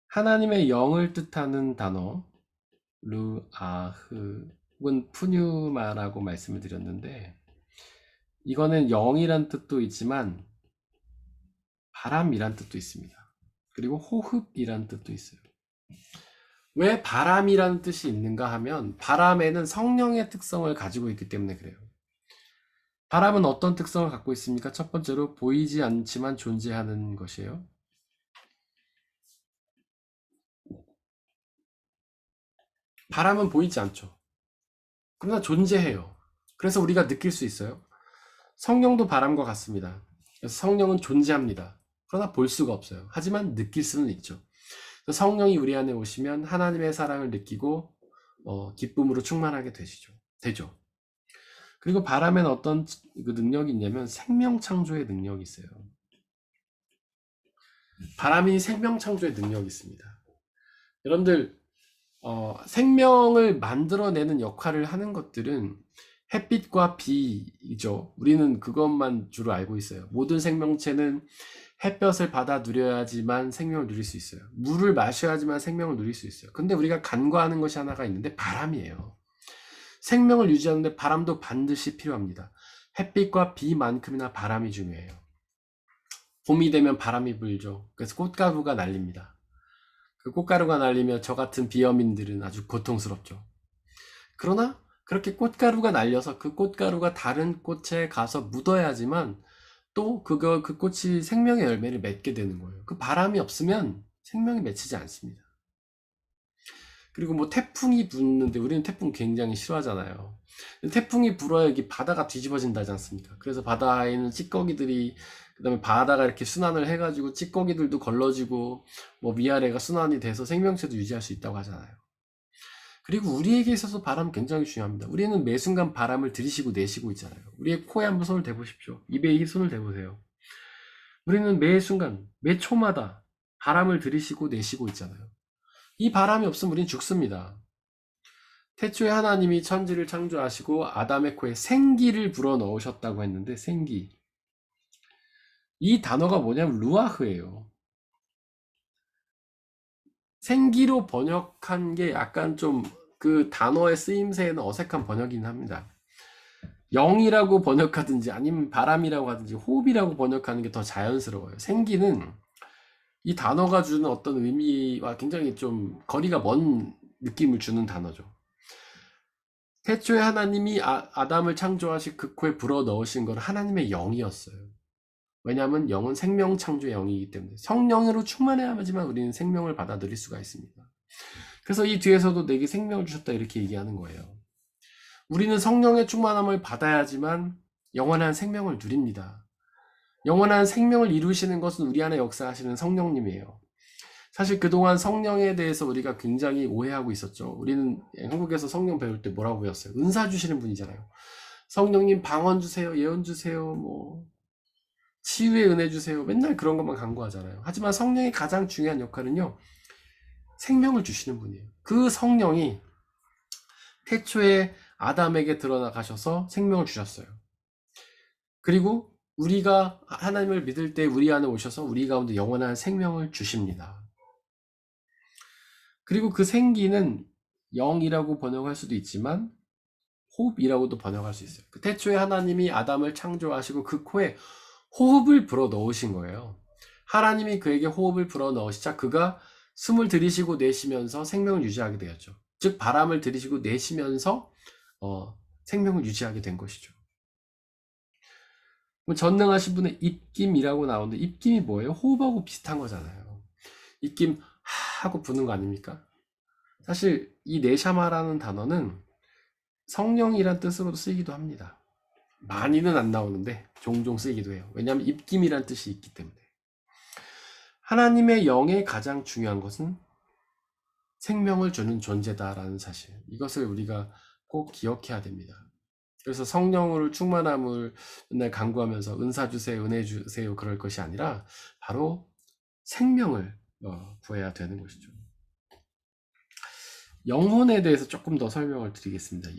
하나님의 영을 뜻하는 단어 르아흐 혹은 푸뉴마라고 말씀을 드렸는데, 이거는 영이란 뜻도 있지만 바람이란 뜻도 있습니다. 그리고 호흡이란 뜻도 있어요. 왜 바람이라는 뜻이 있는가 하면, 바람에는 성령의 특성을 가지고 있기 때문에 그래요. 바람은 어떤 특성을 갖고 있습니까? 첫 번째로 보이지 않지만 존재하는 것이에요. 바람은 보이지 않죠. 그러나 존재해요. 그래서 우리가 느낄 수 있어요. 성령도 바람과 같습니다. 그래서 성령은 존재합니다. 그러나 볼 수가 없어요. 하지만 느낄 수는 있죠. 성령이 우리 안에 오시면 하나님의 사랑을 느끼고 기쁨으로 충만하게 되죠. 그리고 바람에는 어떤 그 능력이 있냐면 생명 창조의 능력이 있어요. 바람이 생명 창조의 능력이 있습니다. 여러분들, 생명을 만들어내는 역할을 하는 것들은 햇빛과 비이죠. 우리는 그것만 주로 알고 있어요. 모든 생명체는 햇볕을 받아 누려야지만 생명을 누릴 수 있어요. 물을 마셔야지만 생명을 누릴 수 있어요. 근데 우리가 간과하는 것이 하나가 있는데 바람이에요. 생명을 유지하는데 바람도 반드시 필요합니다. 햇빛과 비만큼이나 바람이 중요해요. 봄이 되면 바람이 불죠. 그래서 꽃가루가 날립니다. 그 꽃가루가 날리면 저 같은 비어민들은 아주 고통스럽죠. 그러나 그렇게 꽃가루가 날려서 그 꽃가루가 다른 꽃에 가서 묻어야지만 또 그 꽃이 생명의 열매를 맺게 되는 거예요. 그 바람이 없으면 생명이 맺히지 않습니다. 그리고 뭐 태풍이 부는데 우리는 태풍 굉장히 싫어하잖아요. 태풍이 불어야 여기 바다가 뒤집어진다지 않습니까? 그래서 바다에 있는 찌꺼기들이 그다음에 바다가 이렇게 순환을 해가지고 찌꺼기들도 걸러지고 뭐 위아래가 순환이 돼서 생명체도 유지할 수 있다고 하잖아요. 그리고 우리에게 있어서 바람 굉장히 중요합니다. 우리는 매 순간 바람을 들이쉬고 내쉬고 있잖아요. 우리의 코에 한번 손을 대보십시오. 입에 손을 대보세요. 우리는 매 순간, 매 초마다 바람을 들이쉬고 내쉬고 있잖아요. 이 바람이 없으면 우리는 죽습니다. 태초에 하나님이 천지를 창조하시고 아담의 코에 생기를 불어넣으셨다고 했는데 생기. 이 단어가 뭐냐면 루아흐예요. 생기로 번역한 게 약간 좀 그 단어의 쓰임새에는 어색한 번역이긴 합니다. 영이라고 번역하든지 아니면 바람이라고 하든지 호흡이라고 번역하는 게 더 자연스러워요. 생기는 이 단어가 주는 어떤 의미와 굉장히 좀 거리가 먼 느낌을 주는 단어죠. 태초에 하나님이 아담을 창조하시 그 코에 불어 넣으신 건 하나님의 영이었어요. 왜냐하면 영은 생명 창조의 영이기 때문에 성령으로 충만해야지만 우리는 생명을 받아들일 수가 있습니다. 그래서 이 뒤에서도 내게 생명을 주셨다 이렇게 얘기하는 거예요. 우리는 성령의 충만함을 받아야지만 영원한 생명을 누립니다. 영원한 생명을 이루시는 것은 우리 안에 역사하시는 성령님이에요. 사실 그동안 성령에 대해서 우리가 굉장히 오해하고 있었죠. 우리는 한국에서 성령 배울 때 뭐라고 배웠어요? 은사 주시는 분이잖아요. 성령님 방언 주세요, 예언 주세요, 뭐 치유의 은혜 주세요. 맨날 그런 것만 강구하잖아요. 하지만 성령의 가장 중요한 역할은요, 생명을 주시는 분이에요. 그 성령이 태초에 아담에게 드러나가셔서 생명을 주셨어요. 그리고 우리가 하나님을 믿을 때 우리 안에 오셔서 우리 가운데 영원한 생명을 주십니다. 그리고 그 생기는 영이라고 번역할 수도 있지만 호흡이라고도 번역할 수 있어요. 그 태초에 하나님이 아담을 창조하시고 그 코에 호흡을 불어 넣으신 거예요. 하나님이 그에게 호흡을 불어 넣으시자 그가 숨을 들이쉬고 내쉬면서 생명을 유지하게 되었죠. 즉 바람을 들이쉬고 내쉬면서 생명을 유지하게 된 것이죠. 전능하신 분의 입김이라고 나오는데 입김이 뭐예요? 호흡하고 비슷한 거잖아요. 입김 하고 부는 거 아닙니까? 사실 이 네샤마라는 단어는 성령이란 뜻으로도 쓰이기도 합니다. 많이는 안 나오는데 종종 쓰이기도 해요. 왜냐하면 입김이란 뜻이 있기 때문에. 하나님의 영의 가장 중요한 것은 생명을 주는 존재다라는 사실. 이것을 우리가 꼭 기억해야 됩니다. 그래서 성령으로 충만함을 맨날 강구하면서 은사 주세요, 은혜 주세요 그럴 것이 아니라 바로 생명을 구해야 되는 것이죠. 영혼에 대해서 조금 더 설명을 드리겠습니다.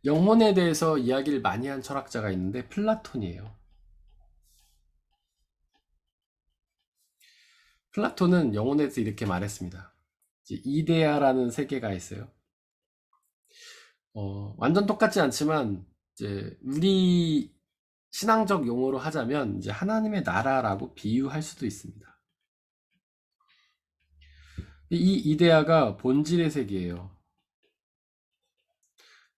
영혼에 대해서 이야기를 많이 한 철학자가 있는데 플라톤이에요. 플라톤은 영혼에 대해서 이렇게 말했습니다. 이데아라는 세계가 있어요. 완전 똑같지 않지만 이제 우리 신앙적 용어로 하자면 이제 하나님의 나라라고 비유할 수도 있습니다. 이 이데아가 본질의 세계예요.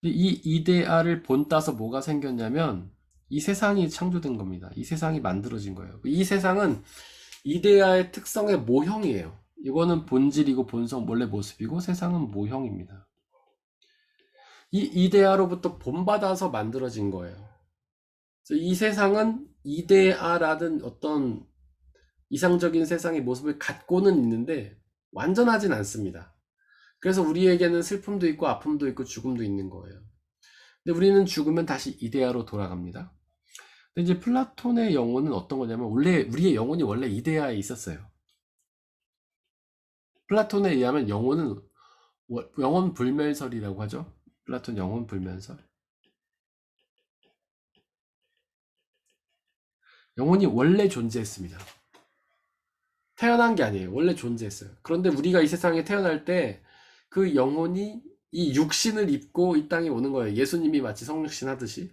이 이데아를 본따서 뭐가 생겼냐면 이 세상이 창조된 겁니다. 이 세상이 만들어진 거예요. 이 세상은 이데아의 특성의 모형이에요. 이거는 본질이고 본성 원래 모습이고 세상은 모형입니다. 이 이데아로부터 본받아서 만들어진 거예요. 이 세상은 이데아라는 어떤 이상적인 세상의 모습을 갖고는 있는데 완전하진 않습니다. 그래서 우리에게는 슬픔도 있고 아픔도 있고 죽음도 있는 거예요. 근데 우리는 죽으면 다시 이데아로 돌아갑니다. 근데 이제 플라톤의 영혼은 어떤 거냐면 원래 우리의 영혼이 원래 이데아에 있었어요. 플라톤에 의하면 영혼은 영혼 불멸설이라고 하죠. 플라톤 영혼 불멸설. 영혼이 원래 존재했습니다. 태어난 게 아니에요. 원래 존재했어요. 그런데 우리가 이 세상에 태어날 때 그 영혼이 이 육신을 입고 이 땅에 오는 거예요. 예수님이 마치 성육신 하듯이.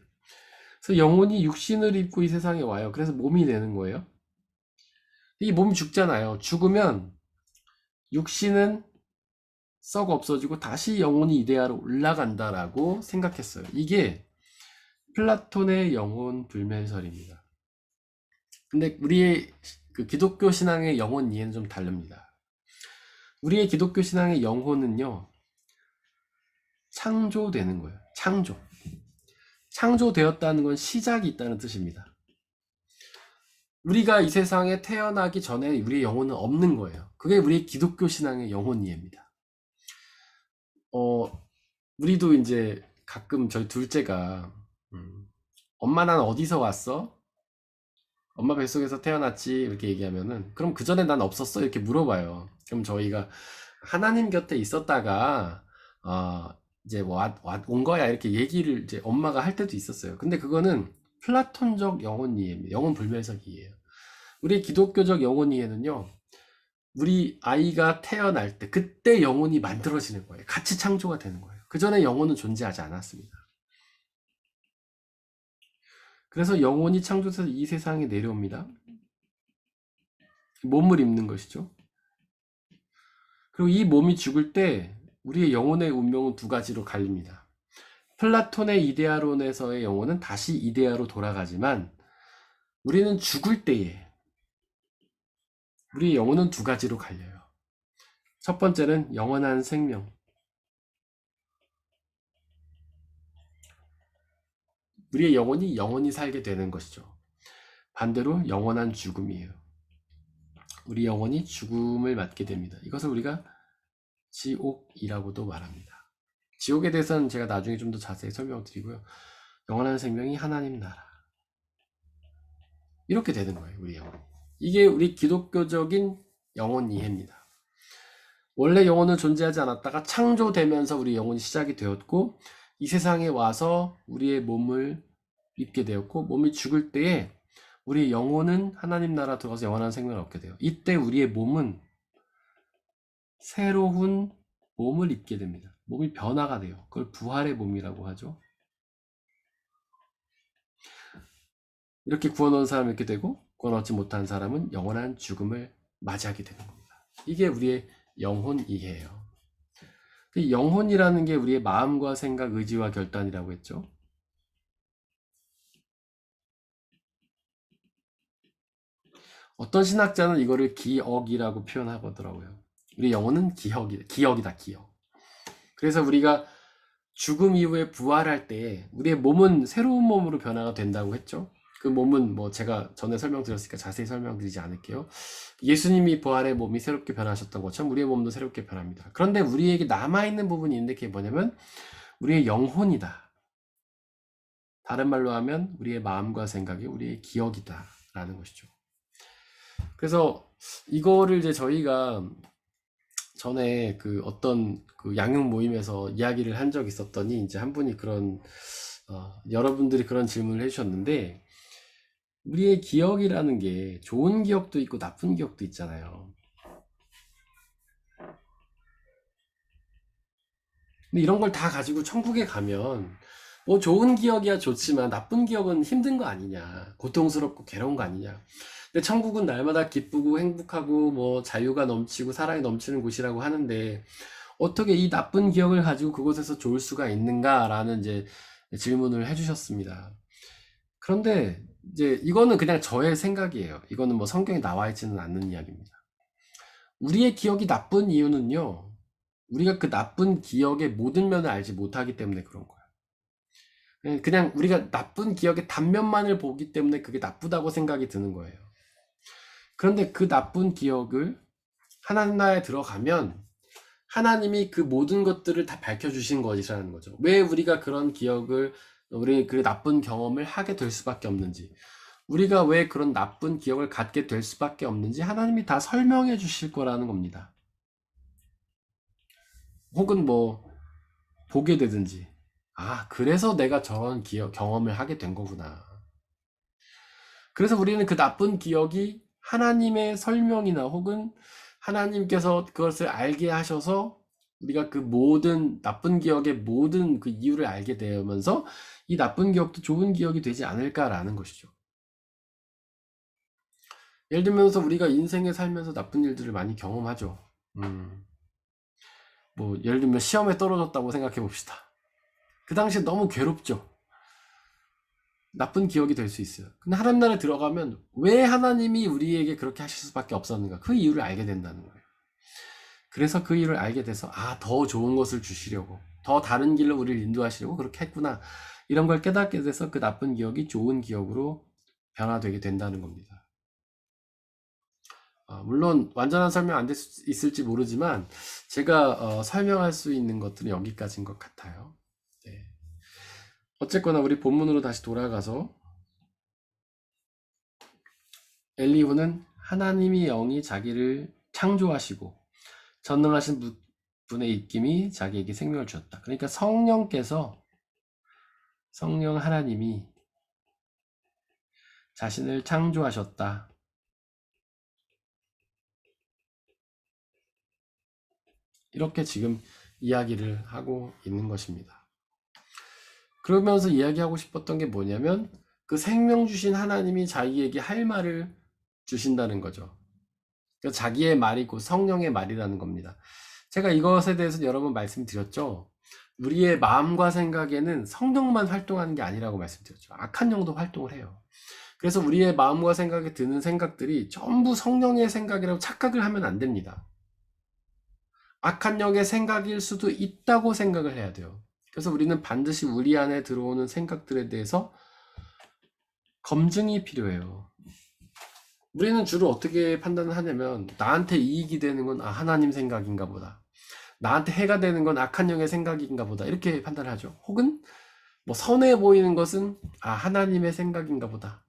그래서 영혼이 육신을 입고 이 세상에 와요. 그래서 몸이 되는 거예요. 이 몸이 죽잖아요. 죽으면 육신은 썩어 없어지고 다시 영혼이 이데아로 올라간다라고 생각했어요. 이게 플라톤의 영혼 불멸설입니다. 근데 우리의 그 기독교 신앙의 영혼 이해는 좀 다릅니다. 우리의 기독교 신앙의 영혼은요, 창조되는 거예요. 창조되었다는 건 시작이 있다는 뜻입니다. 우리가 이 세상에 태어나기 전에 우리의 영혼은 없는 거예요. 그게 우리의 기독교 신앙의 영혼 이해입니다. 우리도 이제 가끔 저희 둘째가 엄마 난 어디서 왔어? 엄마 뱃속에서 태어났지 이렇게 얘기하면은 그럼 그 전에 난 없었어? 이렇게 물어봐요. 그럼 저희가 하나님 곁에 있었다가 이제 온 거야 이렇게 얘기를 이제 엄마가 할 때도 있었어요. 근데 그거는 플라톤적 영혼 이해입니다. 영혼 불멸적 이해예요. 우리 기독교적 영혼 이해는요, 우리 아이가 태어날 때 그때 영혼이 만들어지는 거예요. 같이 창조가 되는 거예요. 그 전에 영혼은 존재하지 않았습니다. 그래서 영혼이 창조돼서 이 세상에 내려옵니다. 몸을 입는 것이죠. 그리고 이 몸이 죽을 때 우리의 영혼의 운명은 두 가지로 갈립니다. 플라톤의 이데아론에서의 영혼은 다시 이데아로 돌아가지만 우리는 죽을 때에 우리의 영혼은 두 가지로 갈려요. 첫 번째는 영원한 생명. 우리의 영혼이 영원히 살게 되는 것이죠. 반대로 영원한 죽음이에요. 우리 영혼이 죽음을 맞게 됩니다. 이것을 우리가 지옥이라고도 말합니다. 지옥에 대해서는 제가 나중에 좀 더 자세히 설명드리고요. 영원한 생명이 하나님 나라. 이렇게 되는 거예요, 우리 영혼. 이게 우리 기독교적인 영혼 이해입니다. 원래 영혼은 존재하지 않았다가 창조되면서 우리 영혼이 시작이 되었고, 이 세상에 와서 우리의 몸을 입게 되었고, 몸이 죽을 때에 우리 영혼은 하나님 나라 들어가서 영원한 생명을 얻게 돼요. 이때 우리의 몸은 새로운 몸을 입게 됩니다. 몸이 변화가 돼요. 그걸 부활의 몸이라고 하죠. 이렇게 구원 얻은 사람은 이렇게 되고, 구원 얻지 못한 사람은 영원한 죽음을 맞이하게 되는 겁니다. 이게 우리의 영혼 이해예요. 영혼이라는 게 우리의 마음과 생각, 의지와 결단이라고 했죠. 어떤 신학자는 이거를 기억이라고 표현하더라고요. 우리 영혼은 기억이다, 기억. 그래서 우리가 죽음 이후에 부활할 때 우리의 몸은 새로운 몸으로 변화가 된다고 했죠. 그 몸은 뭐 제가 전에 설명드렸으니까 자세히 설명드리지 않을게요. 예수님이 부활의 몸이 새롭게 변하셨던 것처럼 우리의 몸도 새롭게 변합니다. 그런데 우리에게 남아있는 부분이 있는데 그게 뭐냐면 우리의 영혼이다. 다른 말로 하면 우리의 마음과 생각이 우리의 기억이다 라는 것이죠. 그래서 이거를 이제 저희가 전에 그 어떤 그 양육 모임에서 이야기를 한 적이 있었더니 이제 한 분이 그런 여러분들이 그런 질문을 해주셨는데, 우리의 기억이라는 게 좋은 기억도 있고 나쁜 기억도 있잖아요. 근데 이런 걸 다 가지고 천국에 가면 뭐 좋은 기억이야 좋지만 나쁜 기억은 힘든 거 아니냐, 고통스럽고 괴로운 거 아니냐. 근데 천국은 날마다 기쁘고 행복하고 뭐 자유가 넘치고 사랑이 넘치는 곳이라고 하는데 어떻게 이 나쁜 기억을 가지고 그곳에서 좋을 수가 있는가라는 이제 질문을 해주셨습니다. 그런데 이제 이거는 그냥 저의 생각이에요. 이거는 뭐 성경에 나와 있지는 않는 이야기입니다. 우리의 기억이 나쁜 이유는요, 우리가 그 나쁜 기억의 모든 면을 알지 못하기 때문에 그런 거예요. 그냥 우리가 나쁜 기억의 단면만을 보기 때문에 그게 나쁘다고 생각이 드는 거예요. 그런데 그 나쁜 기억을 하나님 나라에 들어가면 하나님이 그 모든 것들을 다 밝혀주신 것이라는 거죠. 왜 우리가 그런 기억을, 우리 그 나쁜 경험을 하게 될 수밖에 없는지, 우리가 왜 그런 나쁜 기억을 갖게 될 수밖에 없는지 하나님이 다 설명해 주실 거라는 겁니다. 혹은 뭐 보게 되든지, 아, 그래서 내가 저런 경험을 하게 된 거구나. 그래서 우리는 그 나쁜 기억이 하나님의 설명이나 혹은 하나님께서 그것을 알게 하셔서 우리가 그 모든 나쁜 기억의 모든 그 이유를 알게 되면서 이 나쁜 기억도 좋은 기억이 되지 않을까라는 것이죠. 예를 들면서 우리가 인생에 살면서 나쁜 일들을 많이 경험하죠. 뭐 예를 들면 시험에 떨어졌다고 생각해 봅시다. 그 당시에 너무 괴롭죠. 나쁜 기억이 될 수 있어요. 근데 하나님 나라에 들어가면 왜 하나님이 우리에게 그렇게 하실 수밖에 없었는가, 그 이유를 알게 된다는 거예요. 그래서 그 이유를 알게 돼서 더 좋은 것을 주시려고, 더 다른 길로 우리를 인도하시려고 그렇게 했구나, 이런 걸 깨닫게 돼서 그 나쁜 기억이 좋은 기억으로 변화되게 된다는 겁니다. 물론 완전한 설명 안 될 수 있을지 모르지만 제가 설명할 수 있는 것들은 여기까지인 것 같아요. 네. 어쨌거나 우리 본문으로 다시 돌아가서, 엘리후는 하나님이 영이 자기를 창조하시고 전능하신 분의 입김이 자기에게 생명을 주었다. 그러니까 성령 하나님이 자신을 창조하셨다. 이렇게 지금 이야기를 하고 있는 것입니다. 그러면서 이야기하고 싶었던 게 뭐냐면, 그 생명 주신 하나님이 자기에게 할 말을 주신다는 거죠. 그러니까 자기의 말이 곧 성령의 말이라는 겁니다. 제가 이것에 대해서 여러 번 말씀드렸죠. 우리의 마음과 생각에는 성령만 활동하는 게 아니라고 말씀드렸죠. 악한 영도 활동을 해요. 그래서 우리의 마음과 생각에 드는 생각들이 전부 성령의 생각이라고 착각을 하면 안 됩니다. 악한 영의 생각일 수도 있다고 생각을 해야 돼요. 그래서 우리는 반드시 우리 안에 들어오는 생각들에 대해서 검증이 필요해요. 우리는 주로 어떻게 판단을 하냐면, 나한테 이익이 되는 건 하나님 생각인가 보다, 나한테 해가 되는 건 악한 영의 생각인가 보다, 이렇게 판단을 하죠. 혹은 뭐 선해 보이는 것은 하나님의 생각인가 보다,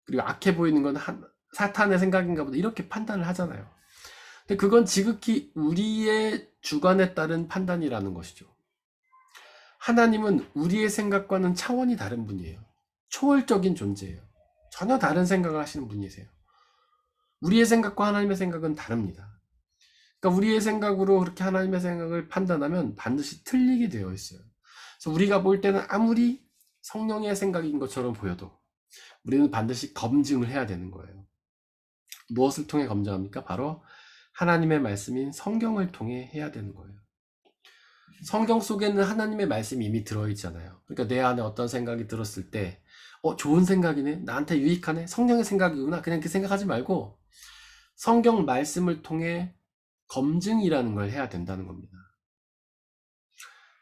그리고 악해 보이는 건 사탄의 생각인가 보다, 이렇게 판단을 하잖아요. 근데 그건 지극히 우리의 주관에 따른 판단이라는 것이죠. 하나님은 우리의 생각과는 차원이 다른 분이에요. 초월적인 존재예요. 전혀 다른 생각을 하시는 분이세요. 우리의 생각과 하나님의 생각은 다릅니다. 그러니까 우리의 생각으로 그렇게 하나님의 생각을 판단하면 반드시 틀리게 되어 있어요. 그래서 우리가 볼 때는 아무리 성령의 생각인 것처럼 보여도 우리는 반드시 검증을 해야 되는 거예요. 무엇을 통해 검증합니까? 바로 하나님의 말씀인 성경을 통해 해야 되는 거예요. 성경 속에는 하나님의 말씀이 이미 들어있잖아요. 그러니까 내 안에 어떤 생각이 들었을 때, 좋은 생각이네, 나한테 유익하네, 성령의 생각이구나, 그냥 그 생각하지 말고 성경 말씀을 통해 검증이라는 걸 해야 된다는 겁니다.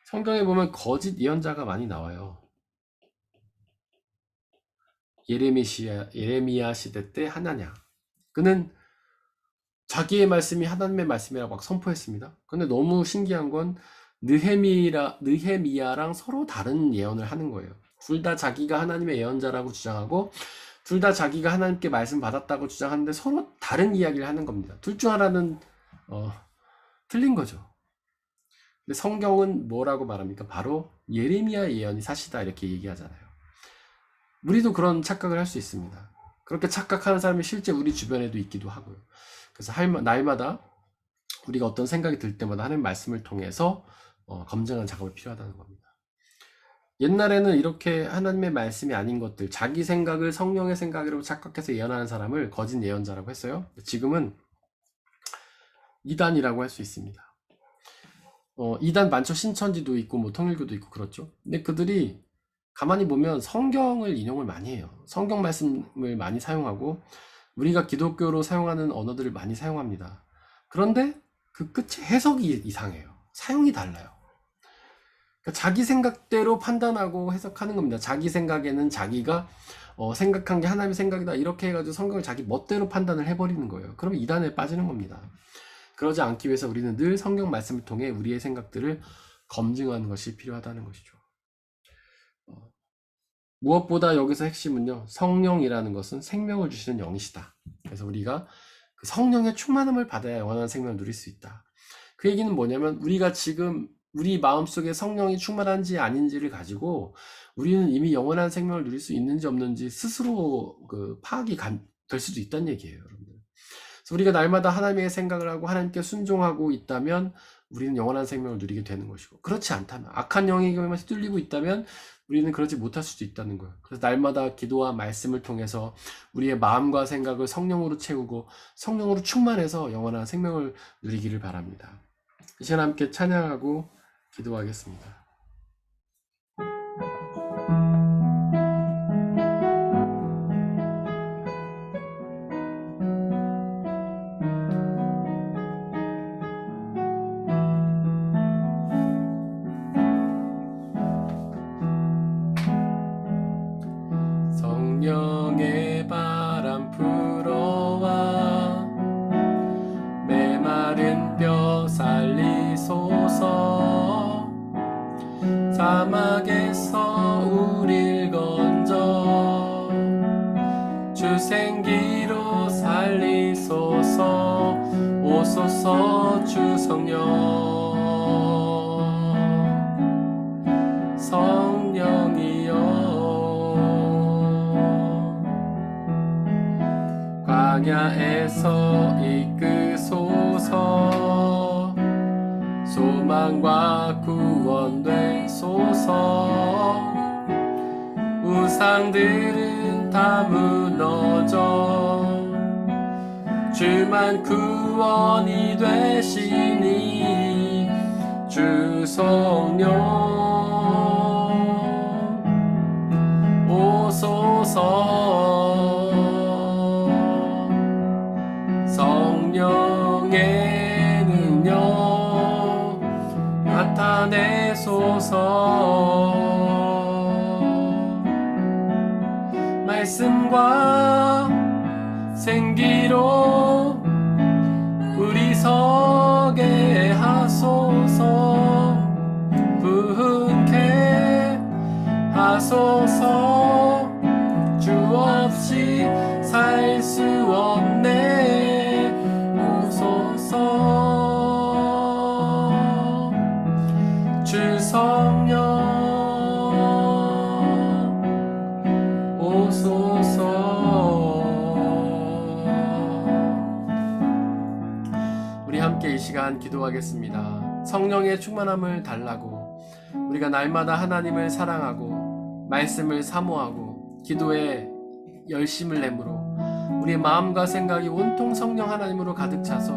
성경에 보면 거짓 예언자가 많이 나와요. 예레미야 시대 때 하나냐, 그는 자기의 말씀이 하나님의 말씀이라고 막 선포했습니다. 근데 너무 신기한 건 느헤미야랑 서로 다른 예언을 하는 거예요. 둘 다 자기가 하나님의 예언자라고 주장하고 둘 다 자기가 하나님께 말씀 받았다고 주장하는데 서로 다른 이야기를 하는 겁니다. 둘 중 하나는 틀린 거죠. 근데 성경은 뭐라고 말합니까? 바로 예레미야 예언이 사시다, 이렇게 얘기하잖아요. 우리도 그런 착각을 할 수 있습니다. 그렇게 착각하는 사람이 실제 우리 주변에도 있기도 하고요. 그래서 날마다 우리가 어떤 생각이 들 때마다 하나님 말씀을 통해서 검증하는 작업이 필요하다는 겁니다. 옛날에는 이렇게 하나님의 말씀이 아닌 것들, 자기 생각을 성령의 생각이라고 착각해서 예언하는 사람을 거짓 예언자라고 했어요. 지금은 이단이라고 할 수 있습니다. 이단 많죠. 신천지도 있고 뭐 통일교도 있고 그렇죠. 근데 그들이 가만히 보면 성경을 인용을 많이 해요. 성경 말씀을 많이 사용하고 우리가 기독교로 사용하는 언어들을 많이 사용합니다. 그런데 그 끝에 해석이 이상해요. 사용이 달라요. 그러니까 자기 생각대로 판단하고 해석하는 겁니다. 자기 생각에는 자기가 생각한 게 하나님의 생각이다, 이렇게 해가지고 성경을 자기 멋대로 판단을 해버리는 거예요. 그러면 이단에 빠지는 겁니다. 그러지 않기 위해서 우리는 늘 성경 말씀을 통해 우리의 생각들을 검증하는 것이 필요하다는 것이죠. 무엇보다 여기서 핵심은요, 성령이라는 것은 생명을 주시는 영이시다. 그래서 우리가 그 성령의 충만함을 받아야 영원한 생명을 누릴 수 있다. 그 얘기는 뭐냐면 우리가 지금 우리 마음속에 성령이 충만한지 아닌지를 가지고 우리는 이미 영원한 생명을 누릴 수 있는지 없는지 스스로 파악이 될 수도 있다는 얘기예요, 여러분들. 그래서 우리가 날마다 하나님의 생각을 하고 하나님께 순종하고 있다면 우리는 영원한 생명을 누리게 되는 것이고, 그렇지 않다면, 악한 영에게만 휘둘리고 있다면 우리는 그러지 못할 수도 있다는 거예요. 그래서 날마다 기도와 말씀을 통해서 우리의 마음과 생각을 성령으로 채우고 성령으로 충만해서 영원한 생명을 누리기를 바랍니다. 이 시간 함께 찬양하고 기도하겠습니다. 성령의 바람 불어와 메마른 뼈 살리소서. 사막에서 우릴 건져 주 생기로 살리소서. 오소서 주 성령. 성령이여 광야에서 이끄소서. 소망과 구원 되소서. 우상들은 다 무너져 주만 구원이 되시니 주 성령 오소서. 성령의 능력 나타내소서. 말씀과 생기로 우리 서게 하소서. 부흥케 하소서. 주 없이 살 수 없네. 오소서. 주 성령 오소서. 우리 함께 이 시간 기도하겠습니다. 성령의 충만함을 달라고 우리가 날마다 하나님을 사랑하고 말씀을 사모하고 기도에 열심을 내므로 우리의 마음과 생각이 온통 성령 하나님으로 가득 차서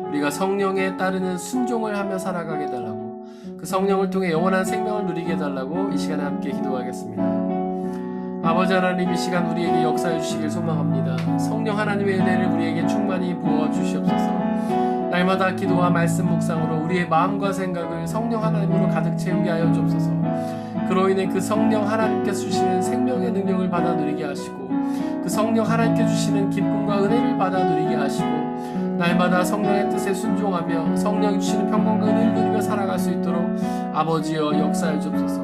우리가 성령에 따르는 순종을 하며 살아가게 해달라고, 그 성령을 통해 영원한 생명을 누리게 해달라고 이 시간에 함께 기도하겠습니다. 아버지 하나님, 이 시간 우리에게 역사해 주시길 소망합니다. 성령 하나님의 은혜를 우리에게 충만히 부어 주시옵소서. 날마다 기도와 말씀 묵상으로 우리의 마음과 생각을 성령 하나님으로 가득 채우게 하여 주옵소서. 그로 인해 그 성령 하나님께서 주시는 생명의 능력을 받아 누리게 하시고, 그 성령 하나님께 주시는 기쁨과 은혜를 받아 누리게 하시고, 날마다 성령의 뜻에 순종하며 성령이 주시는 평강과 은혜를 누리며 살아갈 수 있도록 아버지여 역사해 주옵소서.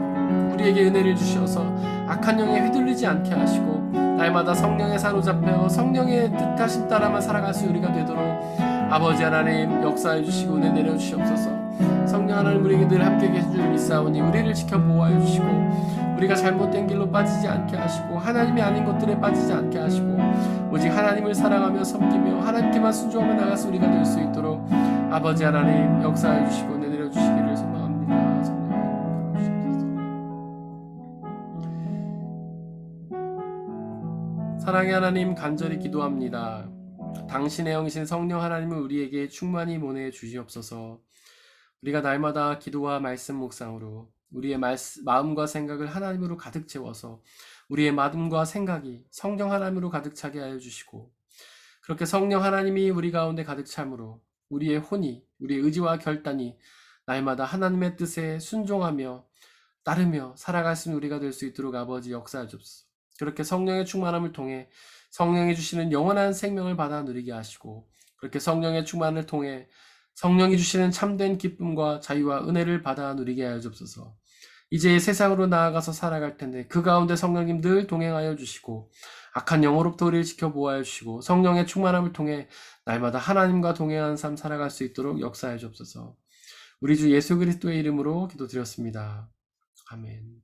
우리에게 은혜를 주셔서 악한 영에 휘둘리지 않게 하시고 날마다 성령에 사로잡혀 성령의 뜻하심 따라만 살아갈 수 우리가 되도록 아버지 하나님 역사해 주시고 은혜 내려 주시옵소서. 성령 하나님 우리에게 늘 함께 계신 줄 믿사오니 우리를 지켜 보호하여 주시고 우리가 잘못된 길로 빠지지 않게 하시고 하나님이 아닌 것들에 빠지지 않게 하시고 오직 하나님을 사랑하며 섬기며 하나님께만 순종하며 나갈 수 우리가 될 수 있도록 아버지 하나님 역사해 주시고 은혜 내려 주시기를 소망합니다. 성령 주시옵소서. 사랑의 하나님, 간절히 기도합니다. 당신의 영이신 성령 하나님을 우리에게 충만히 보내 주시옵소서. 우리가 날마다 기도와 말씀 묵상으로 우리의 마음과 생각을 하나님으로 가득 채워서 우리의 마음과 생각이 성령 하나님으로 가득 차게 하여 주시고, 그렇게 성령 하나님이 우리 가운데 가득 참으로 우리의 혼이, 우리의 의지와 결단이 날마다 하나님의 뜻에 순종하며 따르며 살아갈 수 있는 우리가 될 수 있도록 아버지 역사해 주옵소서. 그렇게 성령의 충만함을 통해 성령이 주시는 영원한 생명을 받아 누리게 하시고, 그렇게 성령의 충만을 통해 성령이 주시는 참된 기쁨과 자유와 은혜를 받아 누리게 하여 주옵소서. 이제 세상으로 나아가서 살아갈 텐데 그 가운데 성령님 늘 동행하여 주시고 악한 영으로부터 우리를 지켜 보호하여 주시고 성령의 충만함을 통해 날마다 하나님과 동행하는 삶 살아갈 수 있도록 역사해 주옵소서. 우리 주 예수 그리스도의 이름으로 기도드렸습니다. 아멘.